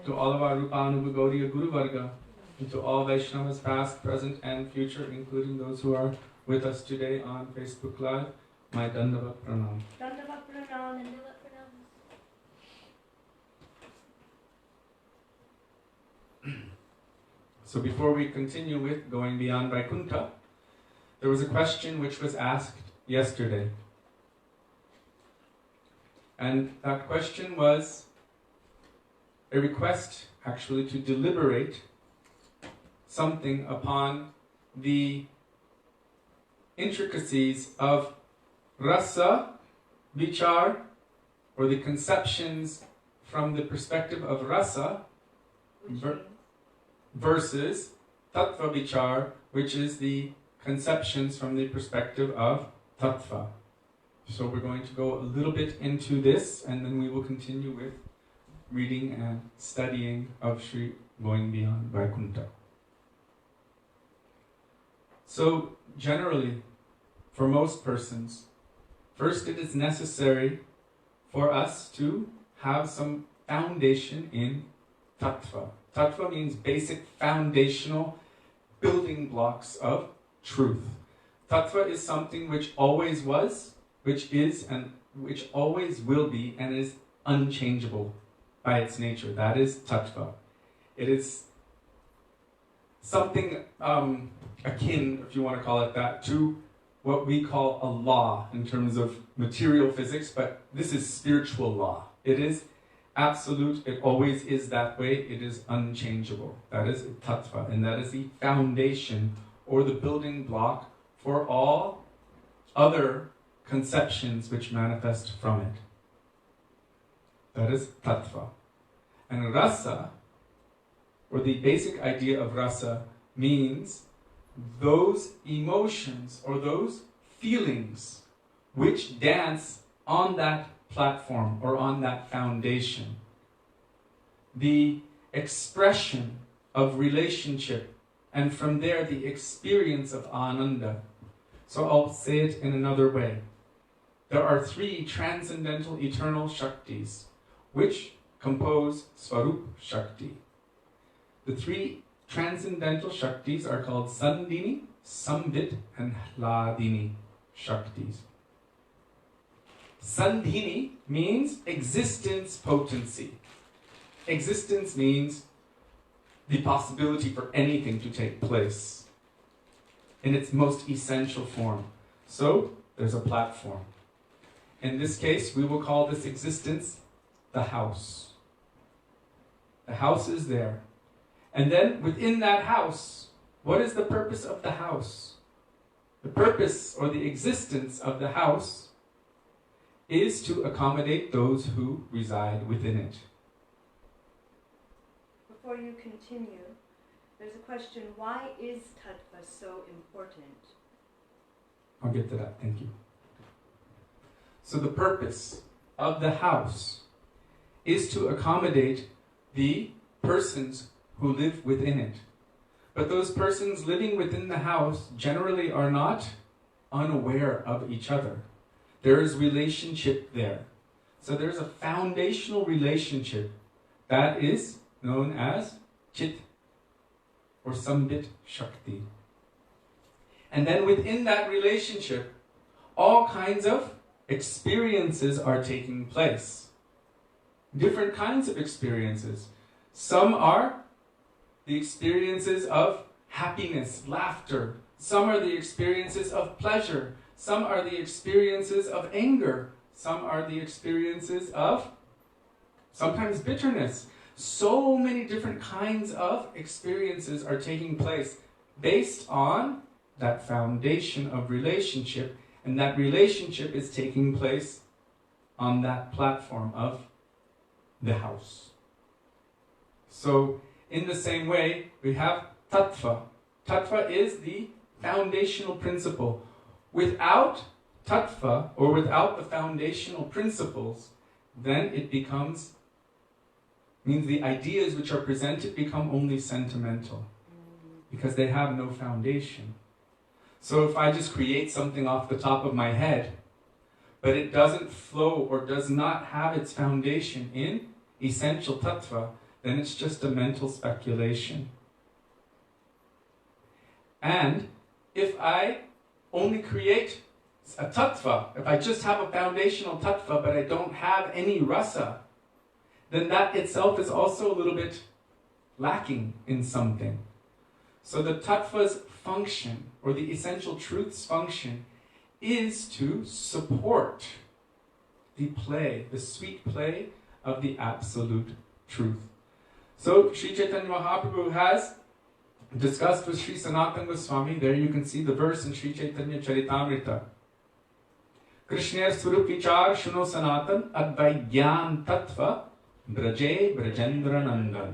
S2: To all of our Rupanuga Gaudiya Guru Varga, and to all Vaishnavas past, present and future, including those who are with us today on Facebook Live, my Dandavat Pranam.
S1: Dandavat Pranam. Dandavat Pranam.
S2: So before we continue with going beyond Vaikuntha, there was a question which was asked yesterday. And that question was a request actually to deliberate something upon the intricacies of rasa, vichar, or the conceptions from the perspective of rasa versus tattva vichar, which is the conceptions from the perspective of tattva. So we're going to go a little bit into this, and then we will continue with reading and studying of Sri Going Beyond Vaikuntha. So generally, for most persons, first it is necessary for us to have some foundation in tattva. Tattva means basic foundational building blocks of truth. Tattva is something which always was, which is, and which always will be, and is unchangeable by its nature. That is tattva. It is something akin, if you want to call it that, to what we call a law in terms of material physics, but this is spiritual law. It is absolute, it always is that way, it is unchangeable. That is tattva, and that is the foundation or the building block for all other conceptions which manifest from it. That is tattva. And rasa, or the basic idea of rasa, means those emotions or those feelings which dance on that platform or on that foundation. The expression of relationship, and from there the experience of Ananda. So I'll say it in another way. There are three transcendental eternal Shaktis, which compose Swarup Shakti. The three transcendental Shaktis are called Sandhini, Sambit, and Hladini Shaktis. Sandhini means existence potency. Existence means the possibility for anything to take place in its most essential form. So, there's a platform. In this case, we will call this existence the house. The house is there. And then, within that house, what is the purpose of the house? The purpose or the existence of the house is to accommodate those who reside within it.
S1: Before you continue, there's a question, why is tattva so important?
S2: I'll get to that, thank you. So the purpose of the house is to accommodate the persons who live within it. But those persons living within the house generally are not unaware of each other. There is relationship there. So there's a foundational relationship that is known as Chit or Sambit Shakti. And then within that relationship, all kinds of experiences are taking place. Different kinds of experiences. Some are the experiences of happiness, laughter. Some are the experiences of pleasure. Some are the experiences of anger. Some are the experiences of sometimes bitterness. So many different kinds of experiences are taking place based on that foundation of relationship, and that relationship is taking place on that platform of the house. So, in the same way, we have tattva. Tattva is the foundational principle. Without tattva, or without the foundational principles, then it means the ideas which are presented become only sentimental, because they have no foundation. So if I just create something off the top of my head, but it doesn't flow or does not have its foundation in essential tattva, then it's just a mental speculation. And if I only create a tattva, if I just have a foundational tattva but I don't have any rasa, then that itself is also a little bit lacking in something. So the tattva's function, or the essential truth's function, is to support the play, the sweet play of the absolute truth. So Sri Chaitanya Mahaprabhu has discussed with Sri Sanatan Goswami. There you can see the verse in Sri Chaitanya Charitamrita. Krishner Swarup Vichar Shuno Sanatan Advaigyan Tattva Braje Brajendra Nandan.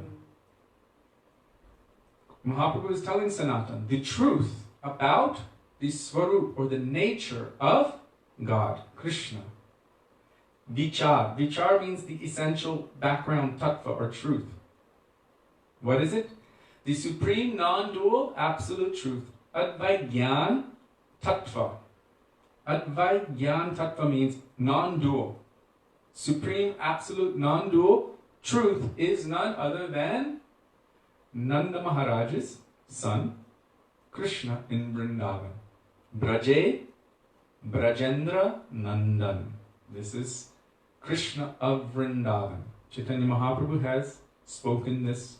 S2: Mahaprabhu is telling Sanatan the truth about the Swarup, or the nature of God, Krishna. Vichar. Vichar means the essential background tattva or truth. What is it? The supreme non-dual absolute truth. Advaigyan tattva. Advaigyan tattva means non-dual. Supreme absolute non-dual truth is none other than Nanda Maharaja's son, Krishna in Vrindavan. Braje, Brajendra Nandan. This is Krishna of Vrindavan. Chaitanya Mahaprabhu has spoken this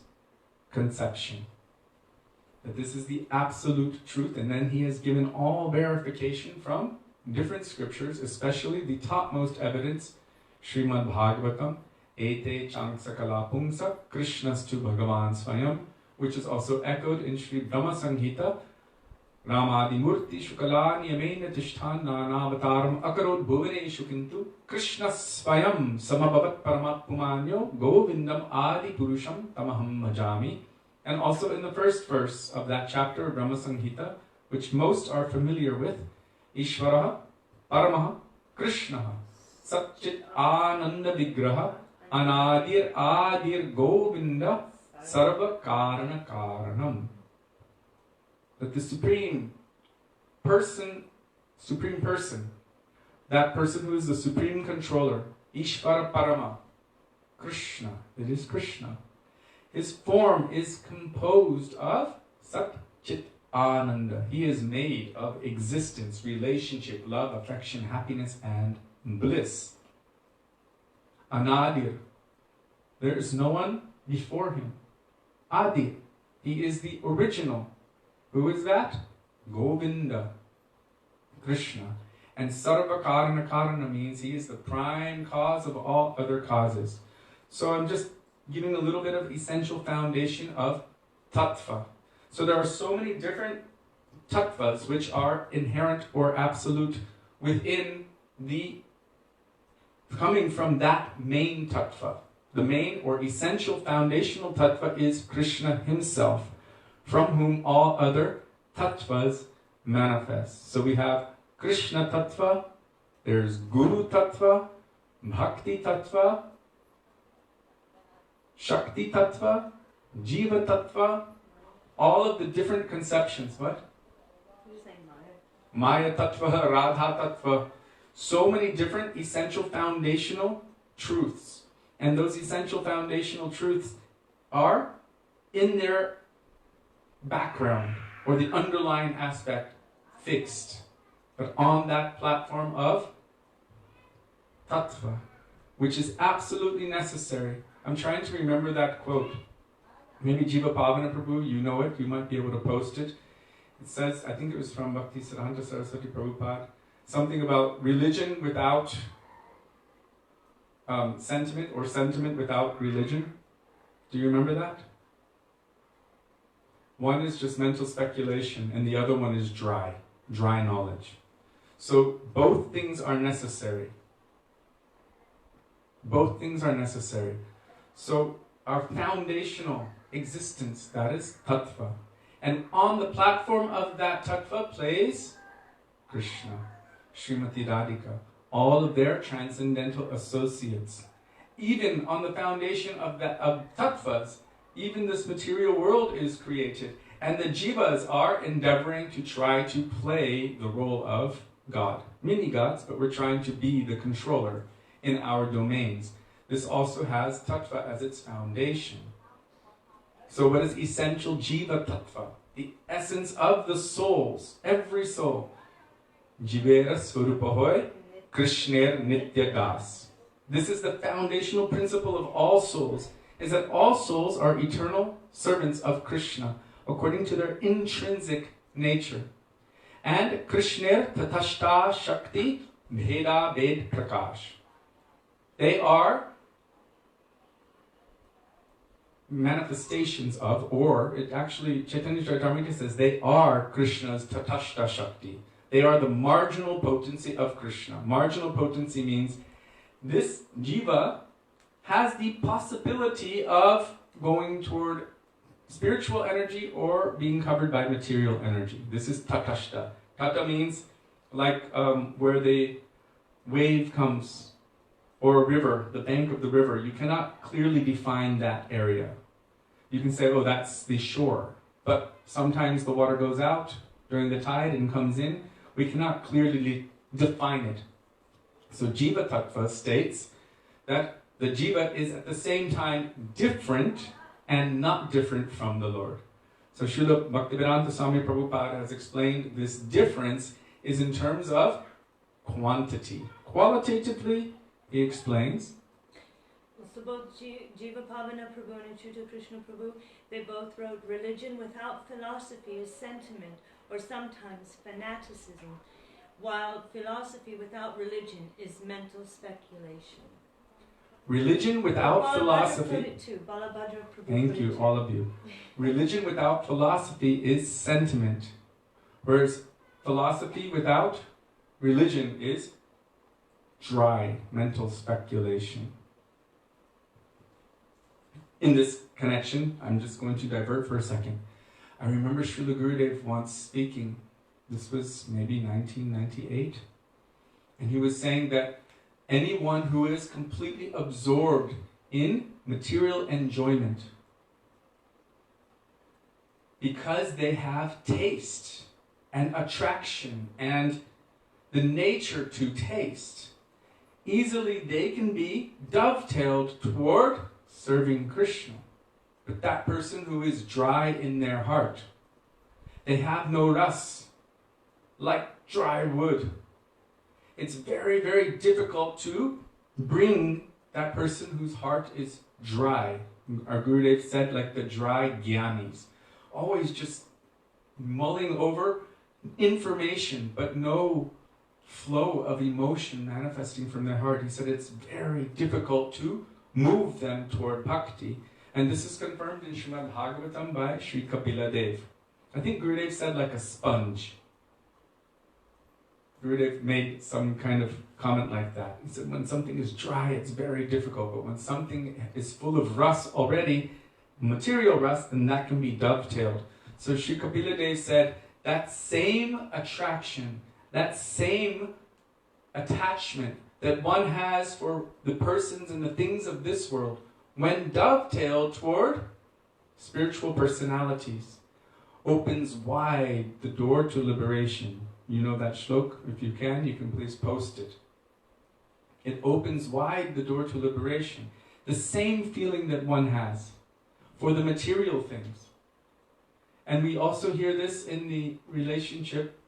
S2: conception, that this is the absolute truth, and then he has given all verification from different scriptures, especially the topmost evidence, Srimad Bhagavatam, Ete Changsakala Pungsa Krishnastu Bhagavan Swayam, which is also echoed in Sri Brahma Sanghita, Ramadimurti Shukala Niyamena Tishthan Nanavataram Akarod Bhuvaneshu Kintu Krishna Swayam Samabhavat Paramatpumanyo Govindam Adi Purusham Tamaham Bhajami. And also in the first verse of that chapter of Brahma Sanghita, which most are familiar with, Ishvaraha Paramaha Krishnaha Satchit Ananda Vigraha Anadir Adir Govinda Sarva Karana Karanam. That the Supreme Person, that person who is the Supreme Controller, Ishvara Parama, Krishna, it is Krishna. His form is composed of Sat Chit Ananda. He is made of existence, relationship, love, affection, happiness, and bliss. Anadir. There is no one before him. Adi. He is the original. Who is that? Govinda. Krishna. And Sarva Karana Karana means he is the prime cause of all other causes. So I'm just giving a little bit of essential foundation of tattva. So there are so many different tattvas which are inherent or absolute within the, coming from that main tattva. The main or essential foundational tattva is Krishna himself, from whom all other tattvas manifest. So we have Krishna tattva, there's Guru tattva, Bhakti tattva, Shakti tattva, Jiva tattva, all of the different conceptions. What?
S1: You're saying
S2: Maya tattva, Radha tattva. So many different essential foundational truths. And those essential foundational truths are in their background or the underlying aspect fixed. But on that platform of tattva, which is absolutely necessary. I'm trying to remember that quote. Maybe Jiva Pavana Prabhu, you know it, you might be able to post it. It says, I think it was from Bhaktisiddhanta Saraswati Prabhupada, something about religion without sentiment, or sentiment without religion. Do you remember that? One is just mental speculation, and the other one is dry knowledge. So both things are necessary. Both things are necessary. So our foundational existence, that is tattva. And on the platform of that tattva plays Krishna, Srimati Radhika, all of their transcendental associates. Even on the foundation of tattvas, even this material world is created. And the jivas are endeavoring to try to play the role of God. Mini gods, but we're trying to be the controller in our domains. This also has tattva as its foundation. So what is essential jiva tattva? The essence of the souls, every soul. Jivera swarupahoy, Krishner nitya das. This is the foundational principle of all souls, is that all souls are eternal servants of Krishna, according to their intrinsic nature. And Krishner tatashta shakti bheda ved prakash. They are manifestations of, or it actually, Chaitanya Charitamrita says, they are Krishna's tatashta shakti. They are the marginal potency of Krishna. Marginal potency means this jiva has the possibility of going toward spiritual energy or being covered by material energy. This is tatashta. Tata means like where the wave comes, or a river, the bank of the river. You cannot clearly define that area. You can say, oh, that's the shore. But sometimes the water goes out during the tide and comes in. We cannot clearly define it. So Jiva Tattva states that the Jiva is at the same time different and not different from the Lord. So Srila Bhaktivedanta Swami Prabhupada has explained this difference is in terms of quantity. Qualitatively, he explains.
S1: So both Jiva Pavana Prabhu and Achyuta Krishna Prabhu, they both wrote, religion without philosophy is sentiment, or sometimes fanaticism, while philosophy without religion is mental speculation.
S2: Religion without philosophy.
S1: Put it too. Balabhadra Prabhu.
S2: Thank you, all of you. Religion without philosophy is sentiment, whereas philosophy without religion is dry mental speculation. In this connection, I'm just going to divert for a second. I remember Srila Gurudev once speaking, this was maybe 1998, and he was saying that anyone who is completely absorbed in material enjoyment because they have taste and attraction and the nature to taste, easily they can be dovetailed toward serving Krishna. But that person who is dry in their heart, they have no ras, like dry wood. It's very, very difficult to bring that person whose heart is dry. Our Gurudev said, like the dry jnanis, always just mulling over information, but no flow of emotion manifesting from their heart. He said it's very difficult to move them toward bhakti. And this is confirmed in Srimad Bhagavatam by Srika Gurudev. I think Gurudev said like a sponge. Gurudev made some kind of comment like that. He said when something is dry, it's very difficult. But when something is full of ras already, material ras, then that can be dovetailed. So Srika Gurudev said that same attraction, that same attachment that one has for the persons and the things of this world, when dovetailed toward spiritual personalities, opens wide the door to liberation. You know that shlok? If you can please post it. It opens wide the door to liberation. The same feeling that one has for the material things. And we also hear this in the relationship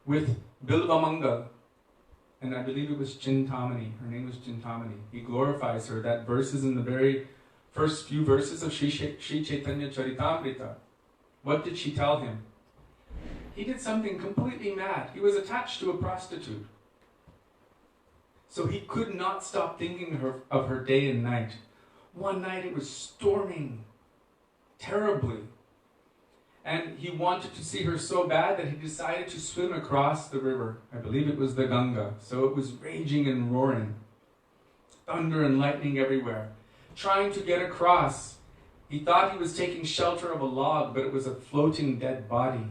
S2: with Bilvamangal. And I believe it was Chintamani. Her name was Chintamani. He glorifies her. That verse is in the very first few verses of Sri Chaitanya Charitamrita. What did she tell him? He did something completely mad. He was attached to a prostitute. So he could not stop thinking of her day and night. One night it was storming terribly. And he wanted to see her so bad that he decided to swim across the river. I believe it was the Ganga. So it was raging and roaring. Thunder and lightning everywhere. Trying to get across. He thought he was taking shelter of a log, but it was a floating dead body.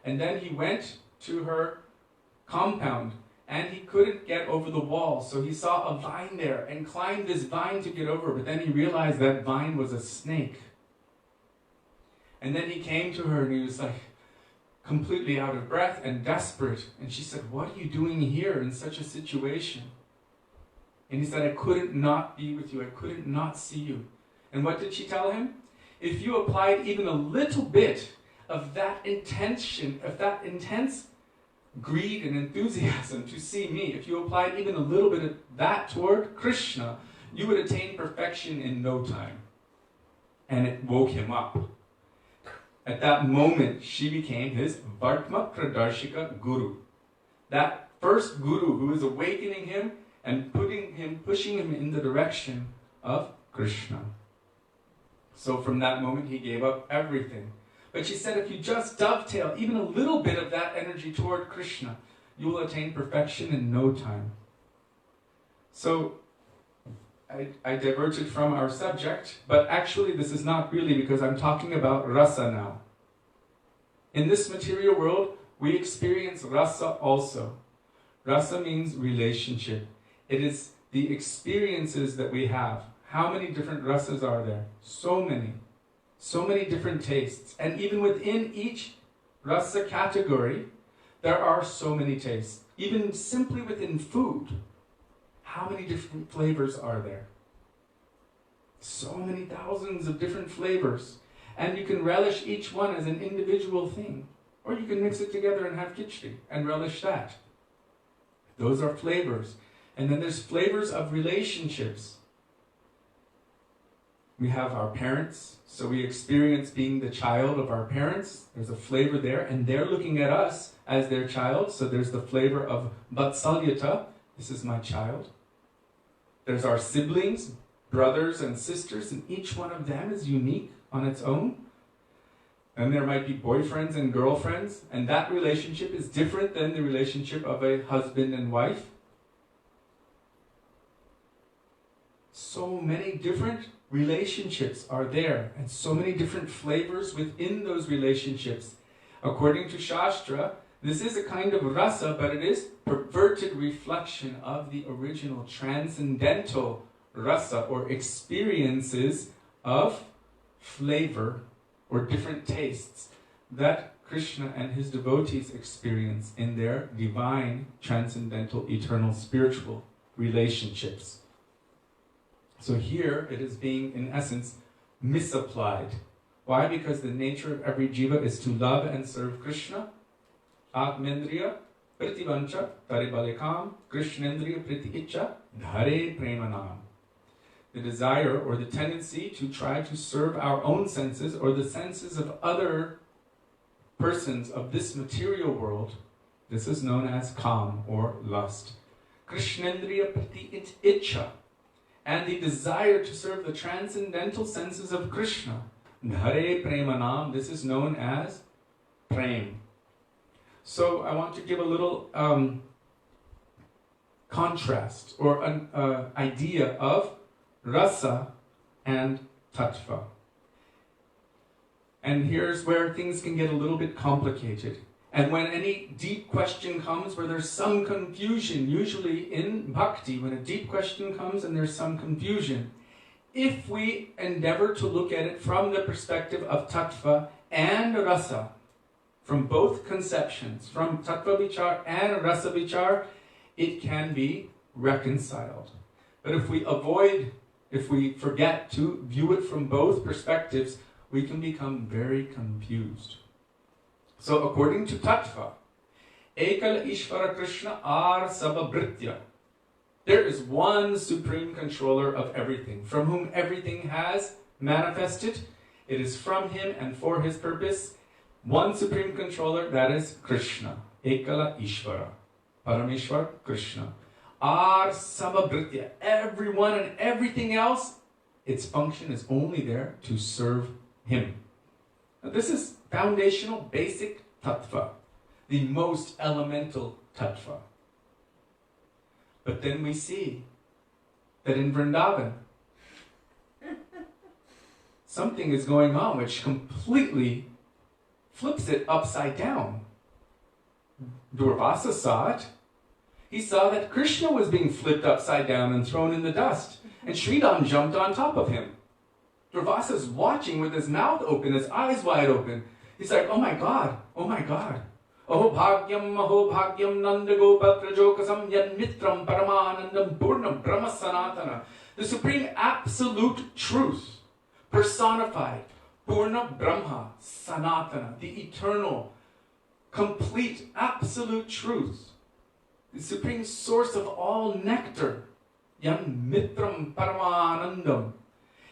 S2: And then he went to her compound, and he couldn't get over the wall. So he saw a vine there and climbed this vine to get over. But then he realized that vine was a snake. And then he came to her and he was like completely out of breath and desperate. And she said, "What are you doing here in such a situation?" And he said, "I couldn't not be with you. I couldn't not see you." And what did she tell him? If you applied even a little bit of that intention, of that intense greed and enthusiasm to see me, if you applied even a little bit of that toward Krishna, you would attain perfection in no time. And it woke him up. At that moment, she became his Vartma Pradarshika Guru. That first Guru who is awakening him and pushing him in the direction of Krishna. So from that moment, he gave up everything. But she said, if you just dovetail even a little bit of that energy toward Krishna, you will attain perfection in no time. So I diverted from our subject, but actually this is not really, because I'm talking about rasa now. In this material world, we experience rasa also. Rasa means relationship. It is the experiences that we have. How many different rasas are there? So many. So many different tastes. And even within each rasa category, there are so many tastes. Even simply within food, how many different flavors are there? So many thousands of different flavors. And you can relish each one as an individual thing. Or you can mix it together and have Kishori and relish that. Those are flavors. And then there's flavors of relationships. We have our parents, so we experience being the child of our parents. There's a flavor there, and they're looking at us as their child, so there's the flavor of Vatsalyata. This is my child. There's our siblings, brothers and sisters, and each one of them is unique on its own. And there might be boyfriends and girlfriends, and that relationship is different than the relationship of a husband and wife. So many different relationships are there, and so many different flavors within those relationships. According to Shastra, this is a kind of rasa, but it is perverted reflection of the original transcendental rasa, or experiences of flavor or different tastes that Krishna and his devotees experience in their divine, transcendental, eternal, spiritual relationships. So here it is being, in essence, misapplied. Why? Because the nature of every jiva is to love and serve Krishna. Atmendriya prativancha taribalekam krishnendriya priti icha dhare premanam. The desire or the tendency to try to serve our own senses or the senses of other persons of this material world, this is known as kam or lust. Krishnendriya prati icha, and the desire to serve the transcendental senses of Krishna. Dhare premanam, this is known as prem. So I want to give a little contrast or an idea of rasa and tattva. And here's where things can get a little bit complicated. And when any deep question comes where there's some confusion, usually in bhakti, when a deep question comes and there's some confusion, if we endeavor to look at it from the perspective of tattva and rasa, from both conceptions, from tattva vichar and rasa vichar, it can be reconciled. But if we forget to view it from both perspectives, we can become very confused. So according to tattva, Ekal Ishvara Krishna Ar Sababritya, there is one supreme controller of everything, from whom everything has manifested. It is from him and for his purpose. One supreme controller, that is Krishna. Ekala Ishvara. Parameshwar Krishna. Ar Sababritya. Everyone and everything else, its function is only there to serve him. Now, this is foundational, basic tattva, the most elemental tattva. But then we see that in Vrindavan, something is going on which completely flips it upside down. Durvasa saw it. He saw that Krishna was being flipped upside down and thrown in the dust. And Sridham jumped on top of him. Durvasa's watching with his mouth open, his eyes wide open. He's like, oh my God, oh my God. Aho bhagyam nanda gopatrajokasam yan mitram paramanandam purnam brahma sanatana. The supreme absolute truth, personified, purna brahma sanatana, the eternal, complete, absolute truth, the supreme source of all nectar, yan mitram paramanandam,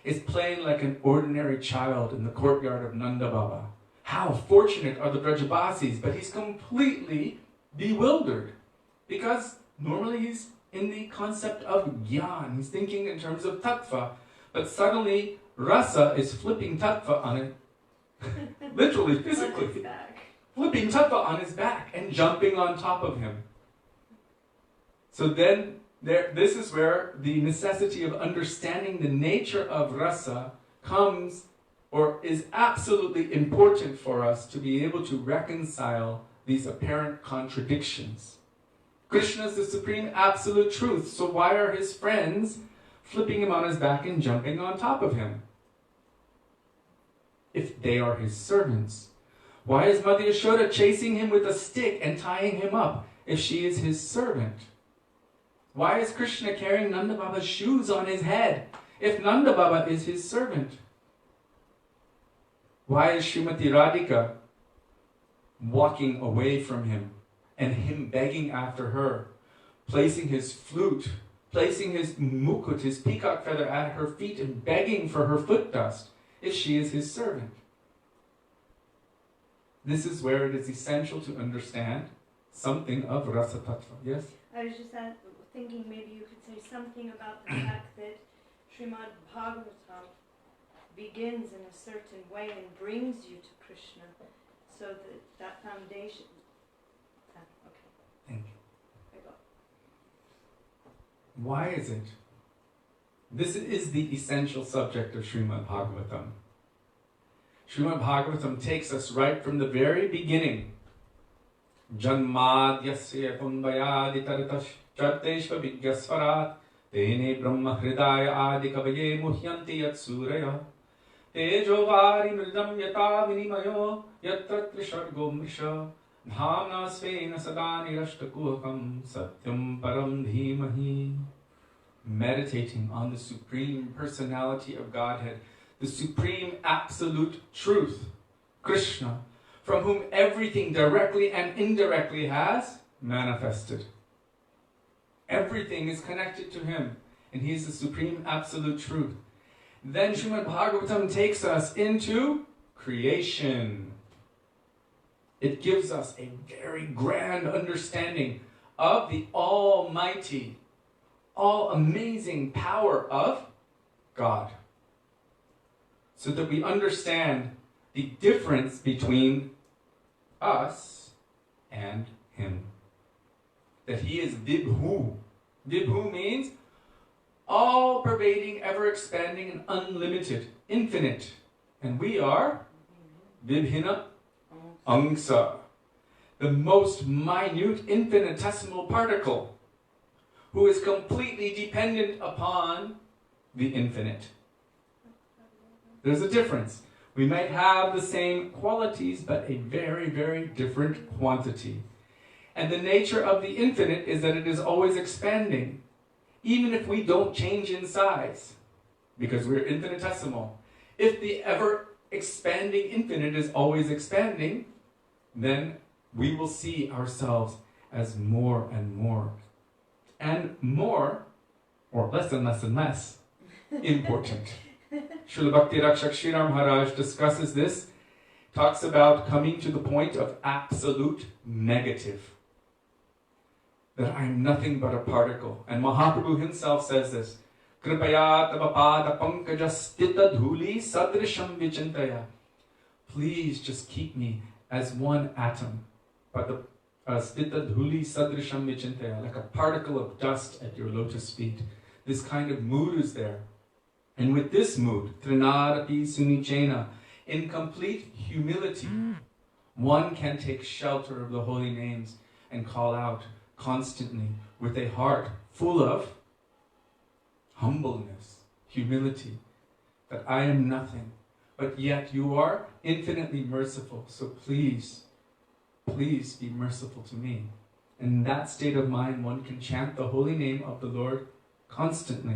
S2: is playing like an ordinary child in the courtyard of Nanda Baba. How fortunate are the Brajabasis, but he's completely bewildered because normally he's in the concept of gyan. He's thinking in terms of tattva, but suddenly rasa is flipping tattva on it, literally, physically, flipping tattva on his back and jumping on top of him. So then, this is where the necessity of understanding the nature of rasa comes, or is absolutely important for us to be able to reconcile these apparent contradictions. Krishna is the supreme absolute truth, so why are his friends flipping him on his back and jumping on top of him? If they are his servants, why is Mother Yashoda chasing him with a stick and tying him up if she is his servant? Why is Krishna carrying Nanda Baba's shoes on his head if Nanda Baba is his servant? Why is Srimati Radhika walking away from him and him begging after her, placing his flute, placing his mukut, his peacock feather at her feet and begging for her foot dust if she is his servant? This is where it is essential to understand something of Rasa Tattva. Yes?
S1: I was just thinking maybe you could say something about the fact that Srimad Bhagavatam begins in a certain way and brings you to Krishna, so that foundation. Okay.
S2: Thank you.
S1: I got.
S2: Why is it? This is the essential subject of Srimad Bhagavatam. Srimad Bhagavatam takes us right from the very beginning. Janmadyasya kunvayaditaratas charteshva vidyasvarat tene brahma hridaya adi kavaye muhyanti yat suraya Tejo vari mridam yata vinimayo yatra trishargo mrisha dhamna svena sada nirashtakuhakam satyam param dhimahi. Meditating on the Supreme Personality of Godhead, the Supreme Absolute Truth, Krishna, from whom everything directly and indirectly has manifested. Everything is connected to him, and he is the Supreme Absolute Truth. Then Srimad Bhagavatam takes us into creation. It gives us a very grand understanding of the almighty, all-amazing power of God, so that we understand the difference between us and him. That he is Vibhu. Vibhu means all-pervading, ever-expanding, and unlimited, infinite. And we are Vibhina Angsa, the most minute, infinitesimal particle, who is completely dependent upon the infinite. There's a difference. We might have the same qualities, but a very, very different quantity. And the nature of the infinite is that it is always expanding, even if we don't change in size, because we're infinitesimal. If the ever-expanding infinite is always expanding, then we will see ourselves as more and more, or less and less and less, important. Srila Bhakti Rakshak Sriram Maharaj discusses this, talks about coming to the point of absolute negative. That I am nothing but a particle. And Mahaprabhu himself says this, Kripaya tavapada pankaja stita dhuli sadrisham vichintaya. Please just keep me as one atom. Stita dhuli sadrisham vichintaya, like a particle of dust at your lotus feet. This kind of mood is there. And with this mood, trinadapi sunichena, in complete humility, one can take shelter of the holy names and call out constantly with a heart full of humbleness, humility, that I am nothing, but yet you are infinitely merciful. So please, please be merciful to me. In that state of mind, one can chant the holy name of the Lord constantly.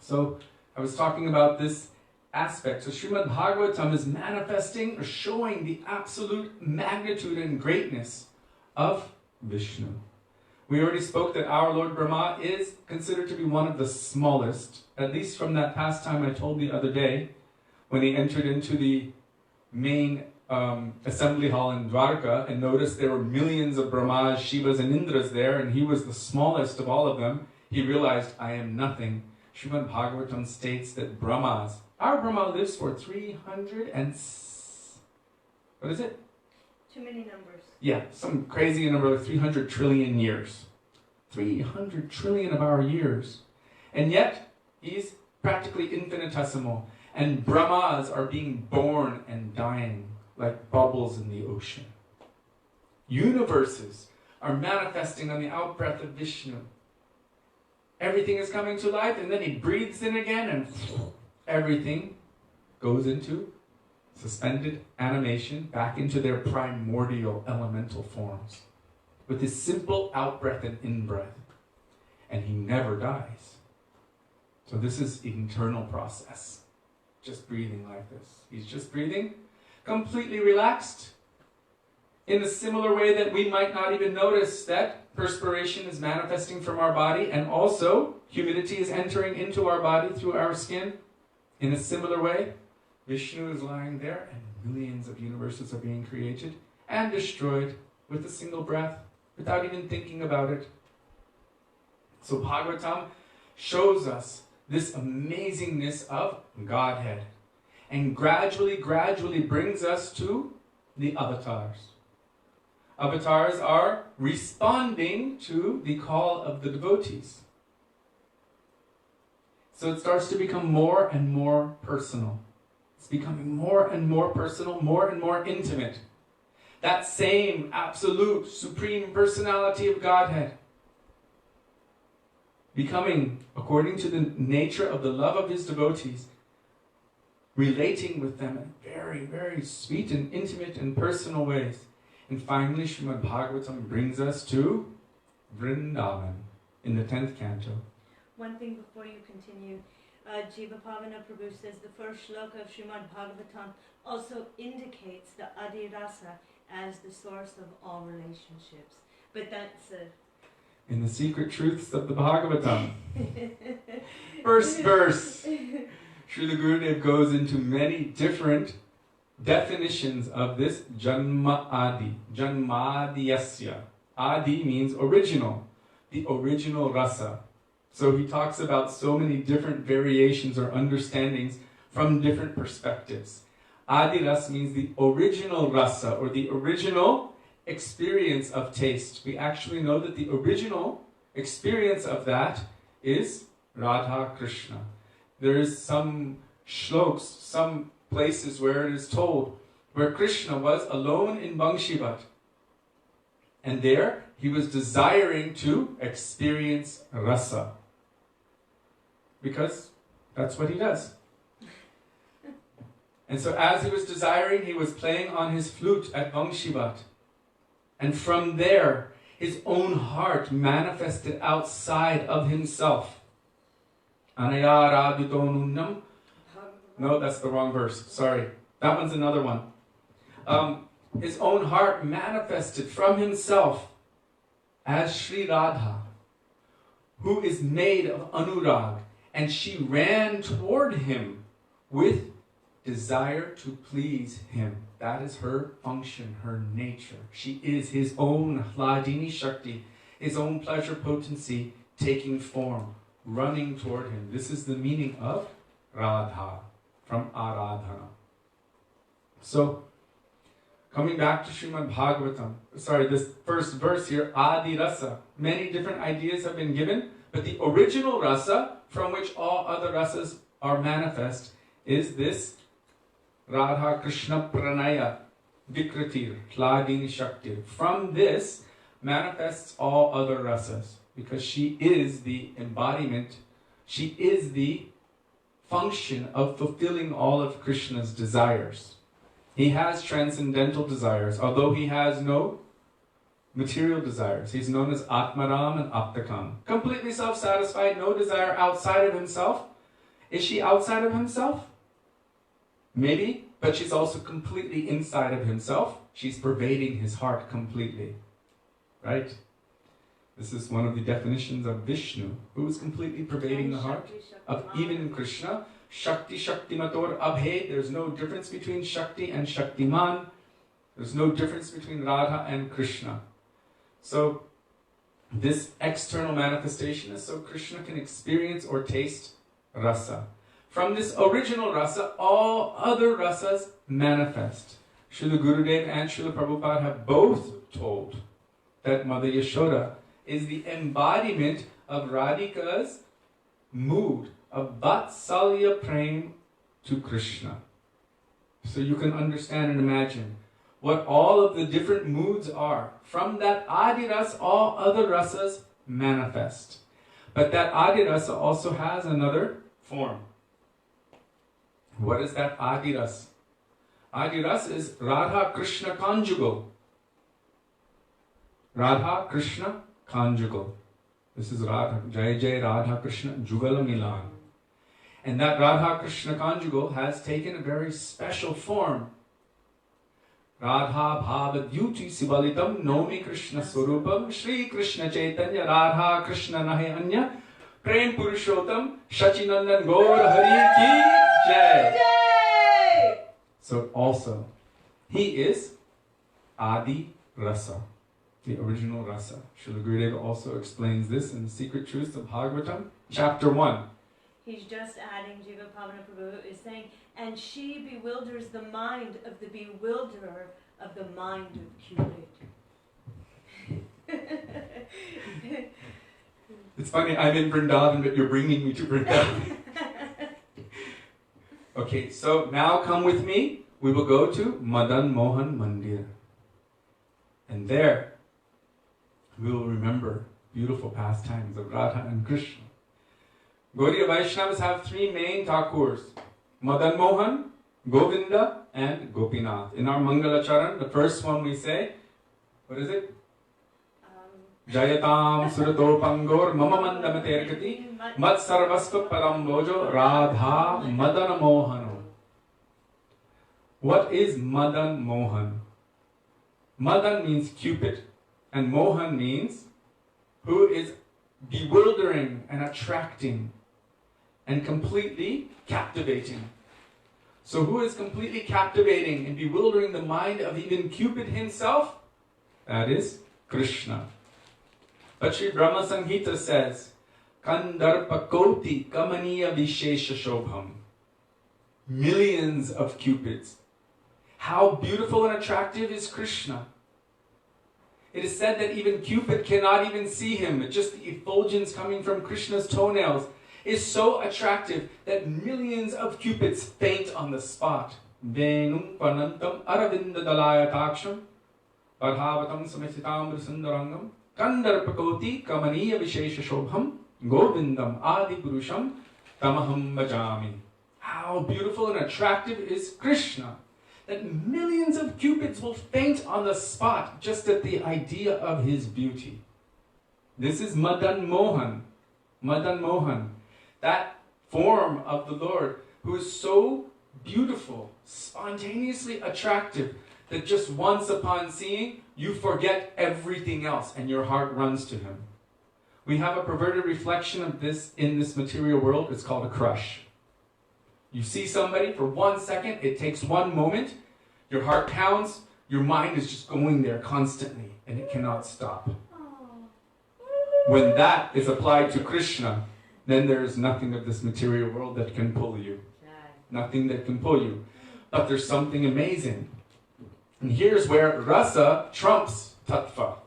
S2: So I was talking about this aspect. So Srimad Bhagavatam is manifesting or showing the absolute magnitude and greatness of Vishnu. We already spoke that our Lord Brahma is considered to be one of the smallest, at least from that pastime I told the other day, when he entered into the main assembly hall in Dwarka and noticed there were millions of Brahmas, Shivas and Indras there, and he was the smallest of all of them. He realized, I am nothing. Srimad Bhagavatam states that Brahmas, our Brahma lives for 300 and... what is it?
S1: Too many numbers.
S2: Yeah, some crazy number like 300 trillion years. 300 trillion of our years. And yet, he's practically infinitesimal. And Brahmas are being born and dying like bubbles in the ocean. Universes are manifesting on the out-breath of Vishnu. Everything is coming to life, and then he breathes in again, and everything goes into suspended animation, back into their primordial elemental forms, with his simple out-breath and in-breath. And he never dies. So this is an internal process. Just breathing like this. He's just breathing, completely relaxed, in a similar way that we might not even notice that perspiration is manifesting from our body, and also humidity is entering into our body through our skin. In a similar way, Vishnu is lying there, and millions of universes are being created and destroyed with a single breath, without even thinking about it. So Bhagavatam shows us this amazingness of Godhead, and gradually brings us to the avatars. Avatars are responding to the call of the devotees. So it starts to become more and more personal. It's becoming more and more personal, more and more intimate. That same absolute, supreme personality of Godhead becoming, according to the nature of the love of his devotees, relating with them in very, very sweet and intimate and personal ways. And finally, Srimad Bhagavatam brings us to Vrindavan in the 10th canto.
S1: One thing before you continue, Jiva Pavana Prabhu says the first shloka of Srimad Bhagavatam also indicates the Adi Rasa as the source of all relationships. But that's
S2: in the secret truths of the Bhagavatam. First verse. Srila Gurudev goes into many different definitions of this Janma Adi. Janmadiyasya. Adi means original. The original rasa. So he talks about so many different variations or understandings from different perspectives. Adi rasa means the original rasa or the original experience of taste. We actually know that the original experience of that is Radha Krishna. There is some shloks, some places where it is told where Krishna was alone in Vaisnava. And there he was desiring to experience rasa. Because that's what he does. And so as he was desiring, he was playing on his flute at Vaisnava. And from there, his own heart manifested outside of himself. Anayaradutonunam. No, that's the wrong verse. Sorry. That one's another one. His own heart manifested from himself as Sri Radha, who is made of anurag, and she ran toward him with desire to please him. That is her function, her nature. She is his own Hladini Shakti, his own pleasure potency taking form, running toward him. This is the meaning of Radha, from Aradhana. So, coming back to Srimad Bhagavatam, this first verse here, Adi Rasa. Many different ideas have been given, but the original rasa, from which all other rasas are manifest, is this Radha Krishna Pranaya Vikritir, Hladini Shakti. From this manifests all other rasas, because she is the embodiment, she is the function of fulfilling all of Krishna's desires. He has transcendental desires, although he has no material desires. He's known as Atmaram and Aptakam. Completely self-satisfied, no desire outside of himself. Is she outside of himself? Maybe, but she's also completely inside of himself. She's pervading his heart completely. Right? This is one of the definitions of Vishnu, who is completely pervading the heart of even Krishna. Shakti, Shaktimator, Abhed. There's no difference between Shakti and Shaktiman. There's no difference between Radha and Krishna. So, this external manifestation is so Krishna can experience or taste rasa. From this original rasa, all other rasas manifest. Srila Gurudev and Srila Prabhupada have both told that Mother Yashoda is the embodiment of Radhika's mood of Vatsalya Prem to Krishna. So you can understand and imagine what all of the different moods are. From that Adi Rasa, all other rasas manifest. But that Adi Rasa also has another form. What is that Adi Rasa? Adi Rasa is Radha Krishna conjugal. Radha Krishna conjugal. This is Radha, Jai Jai Radha Krishna Jugala Milan. And that Radha Krishna conjugal has taken a very special form. Radha Bhava Dyuti Sibalitam Nomi Krishna Swarupam Shri Krishna Chaitanya Radha Krishna Nahi Anya Prem Purushotam Shachinandan Gaur Hari Ki Jai. So also, he is Adi Rasa, the original rasa. Srila Gurudeva also explains this in the Secret Truths of Bhagavatam, chapter 1.
S1: He's just adding, Jiva Pavana Prabhu is saying, and she bewilders the mind of the bewilderer of the mind of Cupid.
S2: It's funny, I'm in Vrindavan, but you're bringing me to Vrindavan. Okay, so now come with me. We will go to Madan Mohan Mandir. And there, we will remember beautiful pastimes of Radha and Krishna. Gaudiya Vaishnavas have three main Thakurs. Madan Mohan, Govinda and Gopinath. In our Mangala Charan, the first one we say, what is it? Jayatam surato pangor mama mandamate ergati mat sarvasva parambojo radha madana mohano. What is Madan Mohan? Madan means Cupid, and Mohan means who is bewildering and attracting and completely captivating. So who is completely captivating and bewildering the mind of even Cupid himself? That is Krishna. But Sri Brahma Samhita says, Kandarpakoti kamaniya vishesha shobham. Millions of Cupids. How beautiful and attractive is Krishna. It is said that even Cupid cannot even see him. Just the effulgence coming from Krishna's toenails is so attractive that millions of Cupids faint on the spot. Venum panantam aravinda dalayataksham parhavatam samesitam sundarangam kandarpakoti kamaniya vishesha shobham govindam adi purusham tamaham bhajami. How beautiful and attractive is Krishna that millions of Cupids will faint on the spot just at the idea of his beauty. This is Madan Mohan. Madan Mohan. That form of the Lord who is so beautiful, spontaneously attractive, that just once upon seeing, you forget everything else and your heart runs to him. We have a perverted reflection of this in this material world. It's called a crush. You see somebody for 1 second, it takes one moment, your heart pounds, your mind is just going there constantly, and it cannot stop. When that is applied to Krishna, then there is nothing of this material world that can pull you. Nothing that can pull you. But there's something amazing. And here's where rasa trumps tattva.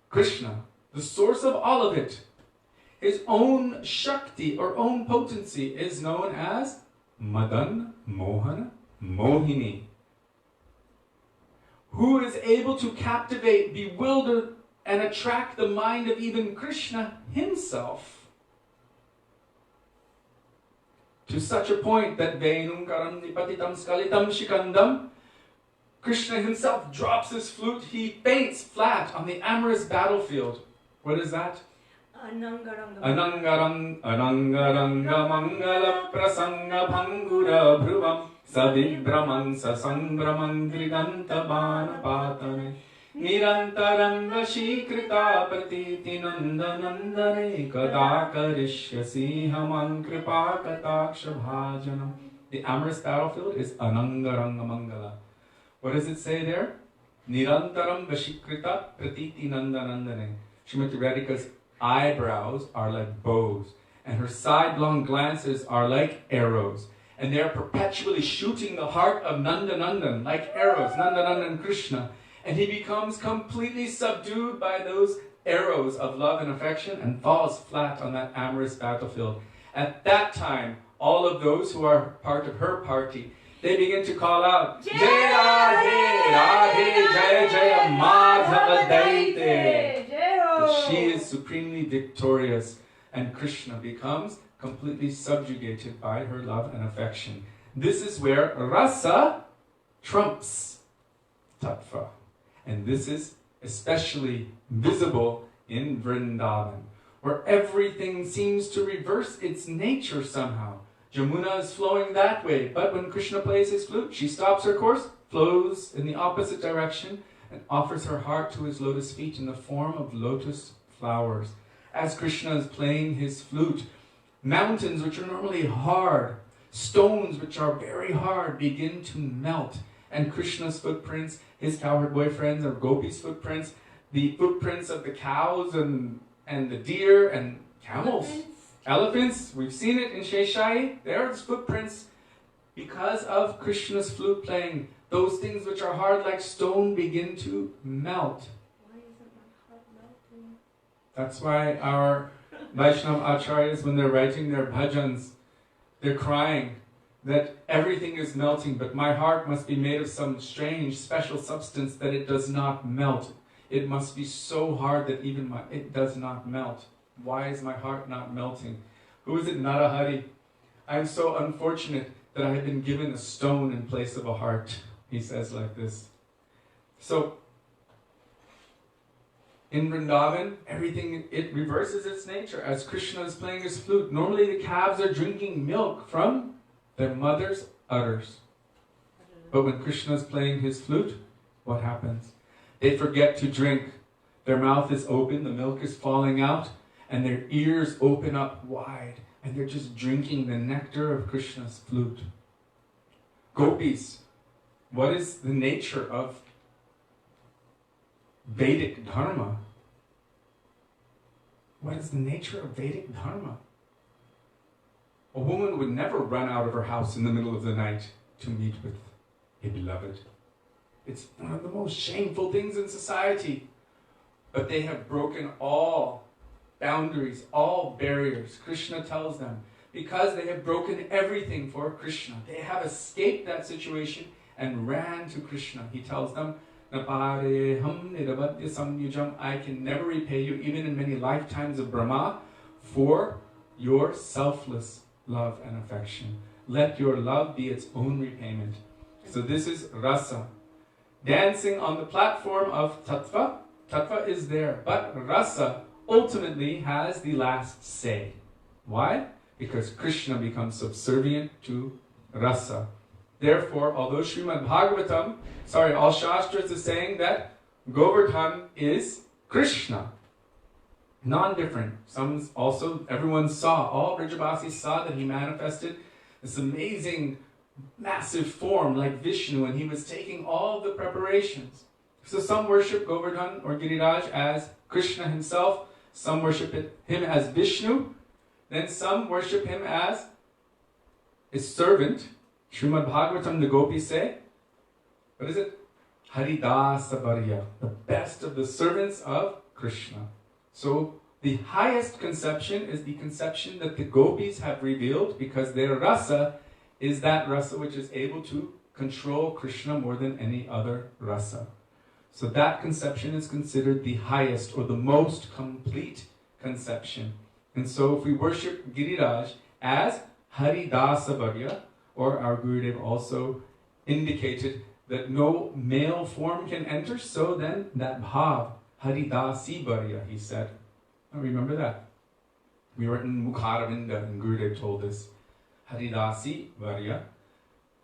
S2: Krishna, the source of all of it, his own Shakti or own potency is known as Madan, Mohan, Mohini. Who is able to captivate, bewilder, and attract the mind of even Krishna himself. To such a point that Venum karam nipatitam skalitam shikandam, Krishna himself drops his flute, he faints flat on the amorous battlefield. What is that? Anangaranga mangala prasanga bhangura bhruvam savibraman sasangraman driganta bana patane nirantaram vashikrita pratiti nandanandane kada karishyasi haman kripa kataksha bhajanam. The amorous battlefield is Anangaranga Mangala. What does it say there? Nirantaram vashikrita pratiti nandanandane. Srimati Radhika's eyebrows are like bows, and her sidelong glances are like arrows, and they are perpetually shooting the heart of Nandanandan like arrows, Nandanandan Krishna, and he becomes completely subdued by those arrows of love and affection and falls flat on that amorous battlefield. At that time, all of those who are part of her party, they begin to call out, Jai Radhe, Radhe, Jaya Jaya, Madhava Daite. She is supremely victorious, and Krishna becomes completely subjugated by her love and affection. This is where rasa trumps tattva. And this is especially visible in Vrindavan, where everything seems to reverse its nature somehow. Jamuna is flowing that way, but when Krishna plays his flute, she stops her course, flows in the opposite direction, and offers her heart to his lotus feet in the form of lotus flowers. As Krishna is playing his flute, mountains which are normally hard, stones which are very hard, begin to melt. And Krishna's footprints, his cowherd boyfriends, or Gopi's footprints, the footprints of the cows and the deer and camels, elephants, we've seen it in Sheshai, there's footprints. Because of Krishna's flute playing, those things which are hard like stone begin to melt.
S3: Why isn't my heart melting?
S2: That's why our Vaishnava acharyas, when they're writing their bhajans, they're crying that everything is melting, but my heart must be made of some strange, special substance that it does not melt. It must be so hard that even it does not melt. Why is my heart not melting? Who is it? Narahari. I'm so unfortunate that I have been given a stone in place of a heart. He says like this. So, in Vrindavan, everything, it reverses its nature. As Krishna is playing his flute, normally the calves are drinking milk from their mother's udders. But when Krishna is playing his flute, what happens? They forget to drink. Their mouth is open, the milk is falling out, and their ears open up wide, and they're just drinking the nectar of Krishna's flute. Gopis, what is the nature of Vedic Dharma? What is the nature of Vedic Dharma? A woman would never run out of her house in the middle of the night to meet with a beloved. It's one of the most shameful things in society. But they have broken all boundaries, all barriers. Krishna tells them, because they have broken everything for Krishna, they have escaped that situation and ran to Krishna. He tells them, I can never repay you, even in many lifetimes of Brahma, for your selfless love and affection. Let your love be its own repayment. So this is rasa. Dancing on the platform of tattva. Tattva is there, but rasa ultimately has the last say. Why? Because Krishna becomes subservient to rasa. Therefore, although Srimad Bhagavatam, all Shastras is saying that Govardhan is Krishna. Non-different. Everyone saw, all Vrijabasis saw that he manifested this amazing, massive form like Vishnu, and he was taking all the preparations. So some worship Govardhan or Giriraj as Krishna himself, some worship him as Vishnu, then some worship him as his servant. Srimad Bhagavatam, the gopis say, what is it? Haridasa Varya, the best of the servants of Krishna. So the highest conception is the conception that the gopis have revealed, because their rasa is that rasa which is able to control Krishna more than any other rasa. So that conception is considered the highest or the most complete conception. And so if we worship Giriraj as Haridasa Varya, or our Gurudev also indicated that no male form can enter, so then that bhav, Haridasi Varya, he said. I remember that. We were in Mukharavinda and Gurudev told us, Haridasi Varya.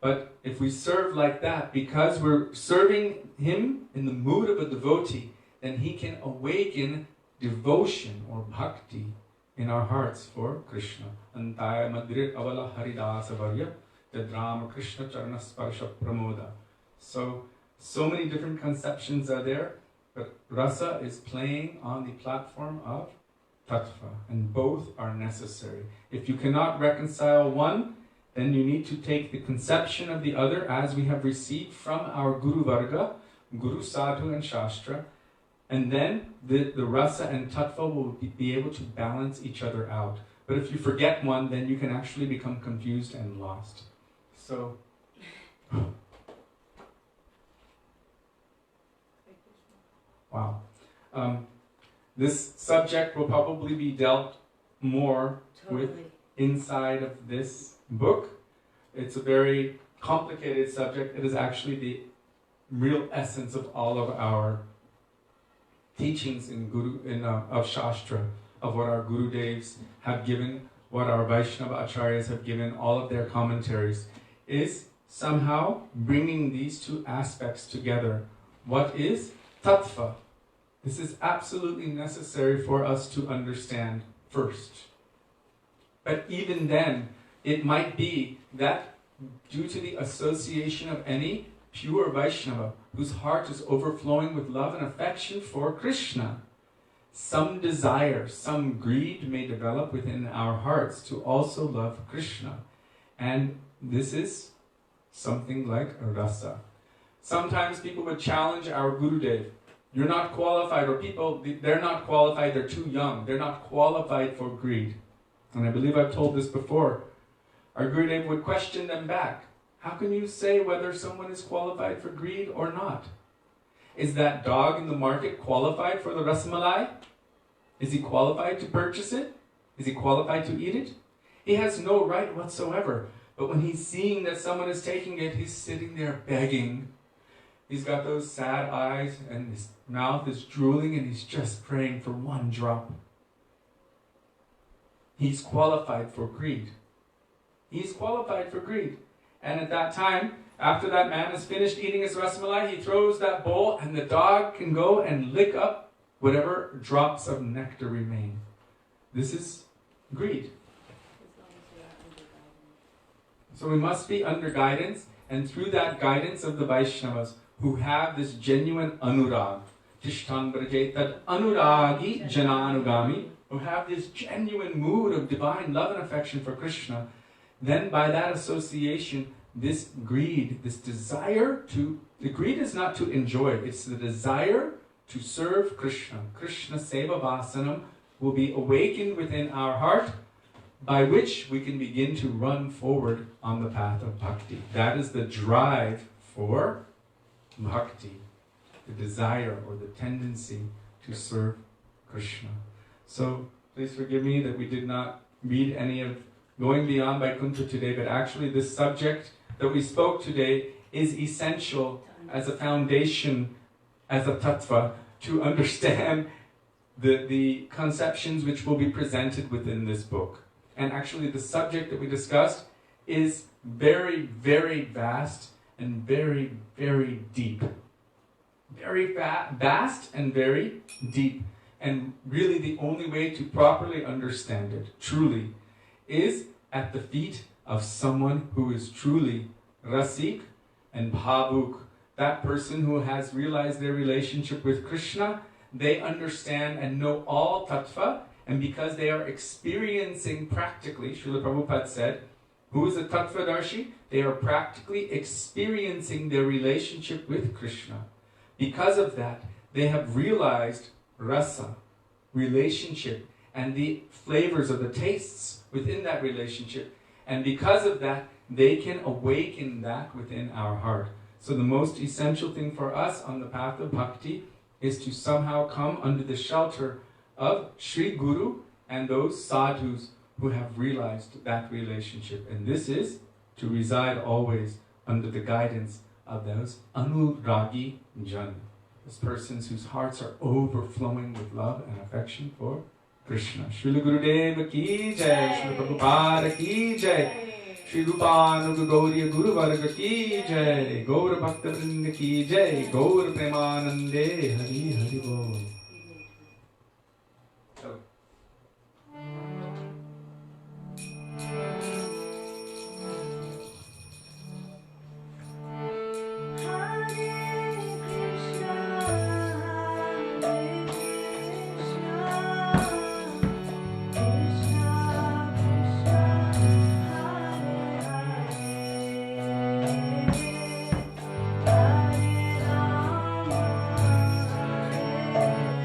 S2: But if we serve like that, because we're serving him in the mood of a devotee, then he can awaken devotion or bhakti in our hearts for Krishna. Antaya madrit avala haridasa varya jadrama Krishna charana sparsha pramoda. So many different conceptions are there, but rasa is playing on the platform of tattva, and both are necessary. If you cannot reconcile one, then you need to take the conception of the other as we have received from our Guru Varga, Guru Sadhu and Shastra, and then the rasa and tattva will be able to balance each other out. But if you forget one, then you can actually become confused and lost. So, wow. This subject will probably be dealt more with inside of this book. It's a very complicated subject. It is actually the real essence of all of our teachings of Shastra, of what our Gurudevs have given, what our Vaisnava Acharyas have given, all of their commentaries, is somehow bringing these two aspects together. What is tattva? This is absolutely necessary for us to understand first. But even then, it might be that due to the association of any pure Vaishnava whose heart is overflowing with love and affection for Krishna, some desire, some greed may develop within our hearts to also love Krishna. And this is something like a rasa. Sometimes people would challenge our Gurudev. You're not qualified, or people, they're not qualified, they're too young, they're not qualified for greed. And I believe I've told this before. Our Gurudev would question them back. How can you say whether someone is qualified for greed or not? Is that dog in the market qualified for the rasamalai? Is he qualified to purchase it? Is he qualified to eat it? He has no right whatsoever. But when he's seeing that someone is taking it, he's sitting there begging. He's got those sad eyes and his mouth is drooling and he's just praying for one drop. He's qualified for greed. He's qualified for greed. And at that time, after that man has finished eating his rasmalai, he throws that bowl and the dog can go and lick up whatever drops of nectar remain. This is greed. So we must be under guidance, and through that guidance of the Vaishnavas, who have this genuine anurag, Tishtan Brajetad Anuragi Jananugami, who have this genuine mood of divine love and affection for Krishna, then by that association, this greed, this desire the greed is not to enjoy, it's the desire to serve Krishna. Krishna Seva Vasanam will be awakened within our heart, by which we can begin to run forward on the path of bhakti. That is the drive for bhakti, the desire or the tendency to serve Krishna. So please forgive me that we did not read any of Going Beyond Vaikuntha today, but actually this subject that we spoke today is essential as a foundation, as a tattva, to understand the conceptions which will be presented within this book. And actually the subject that we discussed is very, very vast and very, very deep. Very vast and very deep. And really the only way to properly understand it, truly, is at the feet of someone who is truly rasik and bhavuk. That person who has realized their relationship with Krishna, they understand and know all tattva, and because they are experiencing practically, Srila Prabhupada said, who is a tattvadarshi? They are practically experiencing their relationship with Krishna. Because of that, they have realized rasa, relationship, and the flavors of the tastes within that relationship. And because of that, they can awaken that within our heart. So the most essential thing for us on the path of bhakti is to somehow come under the shelter of Sri Guru and those sadhus who have realized that relationship. And this is to reside always under the guidance of those anuragi jan, those persons whose hearts are overflowing with love and affection for Krishna. Srila Gurudev ki jai, Srila Prabhupada ki jai, Shri Rupanuga Gauriya Guru Varga ki jai, Gaura Bhaktivedanta ki jai, Gaura Premanande Hari Hari Bol.
S3: Hare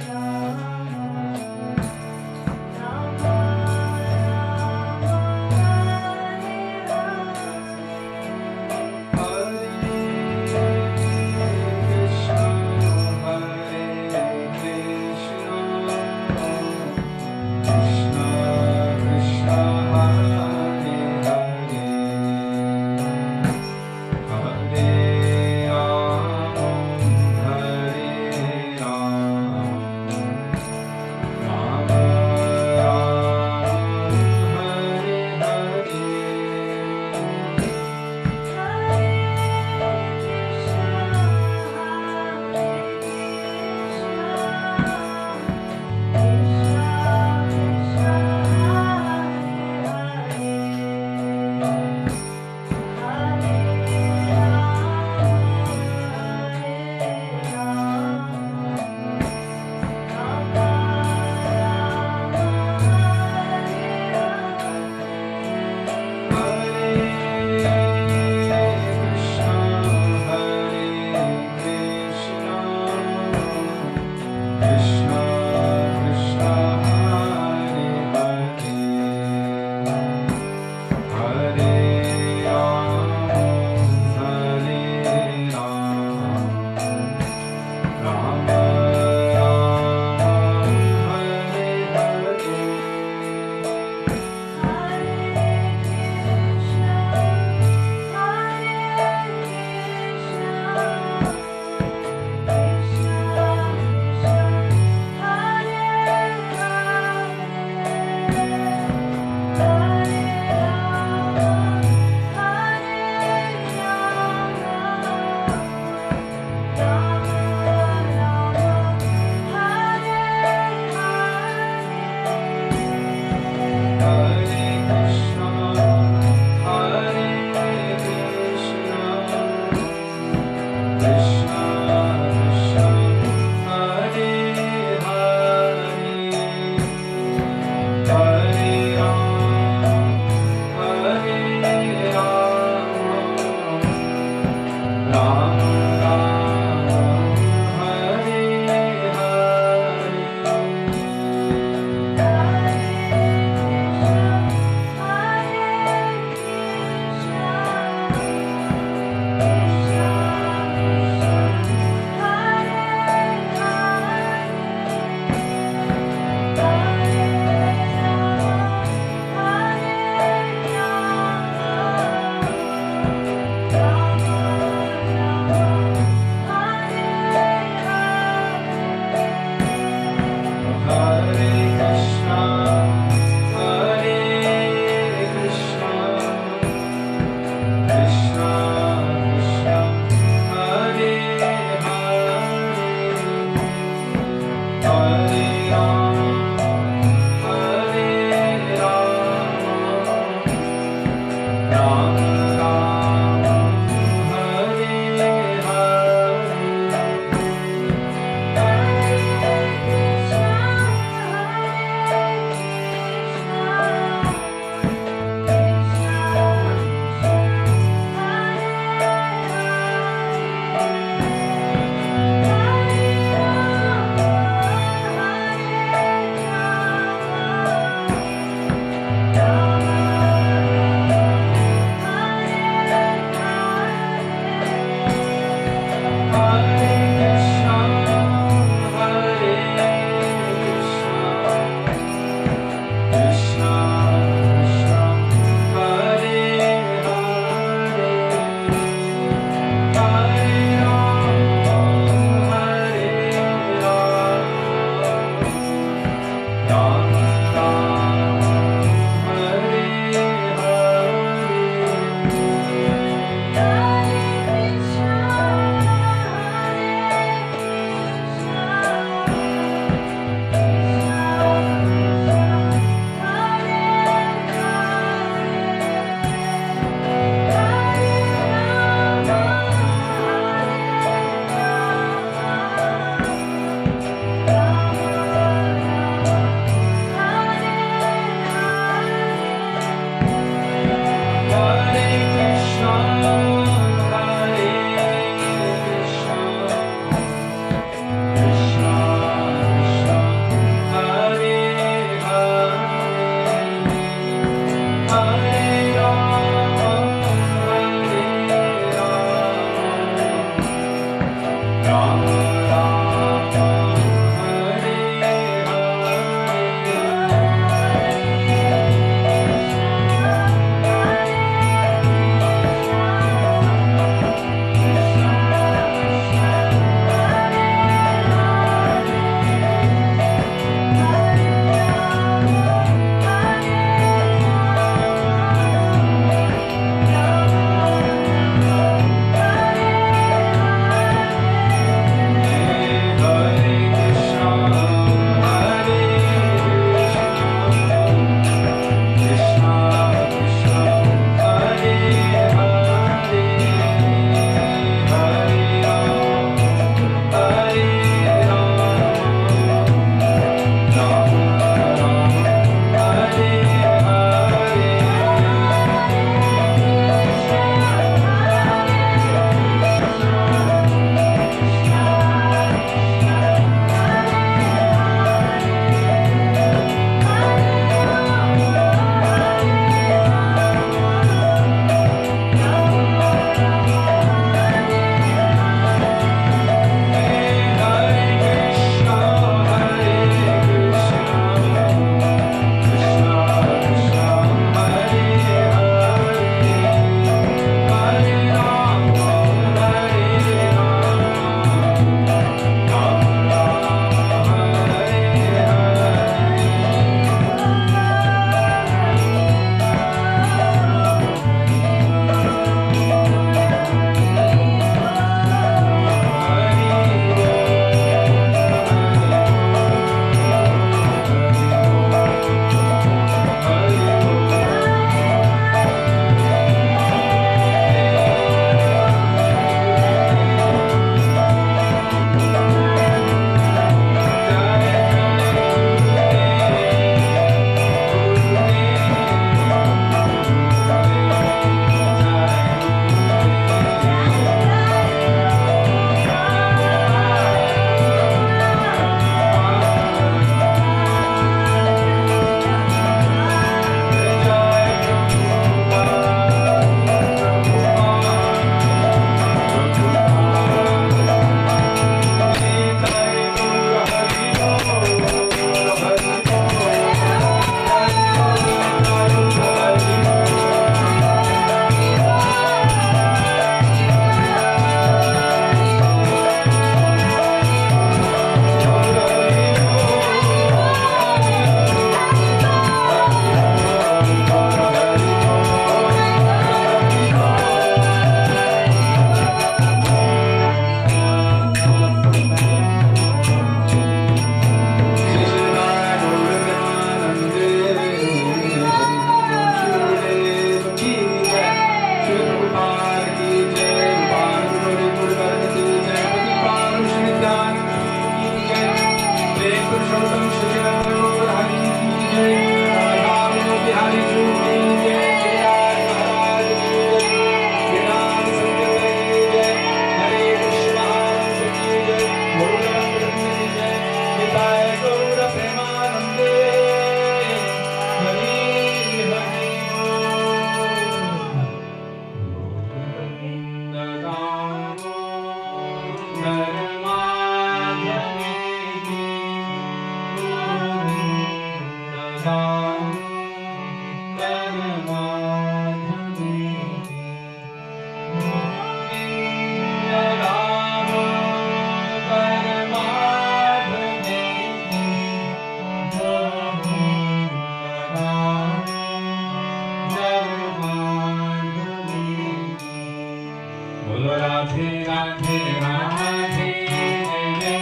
S2: Radhe Radhe Radhe Radhe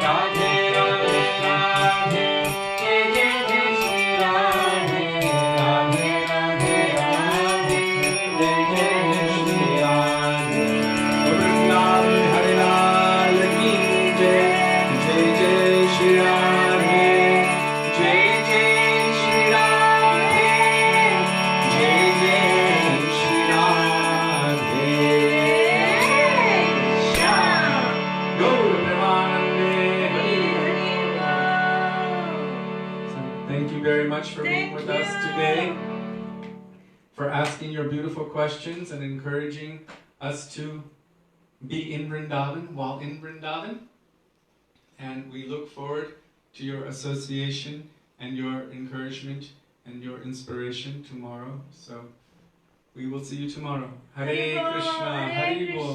S2: Radhe Radhe Jai Jai Jai Shri Radhe Radhe Radhe Radhe Jai Jai Jai Shri Radhe Vrindavan Hari Lal Ki Jai Jai Jai Shri Radhe Jai Jai Shri Radhe Jai Jai Shri Radhe Shyam Gaur Premanande Hari So thank you very much for being with us today, for asking your beautiful questions and encouraging us to be in Vrindavan while in Vrindavan. And we look forward to your association and your encouragement and your inspiration tomorrow. So we will see you tomorrow. Hare Krishna, Hare Bol.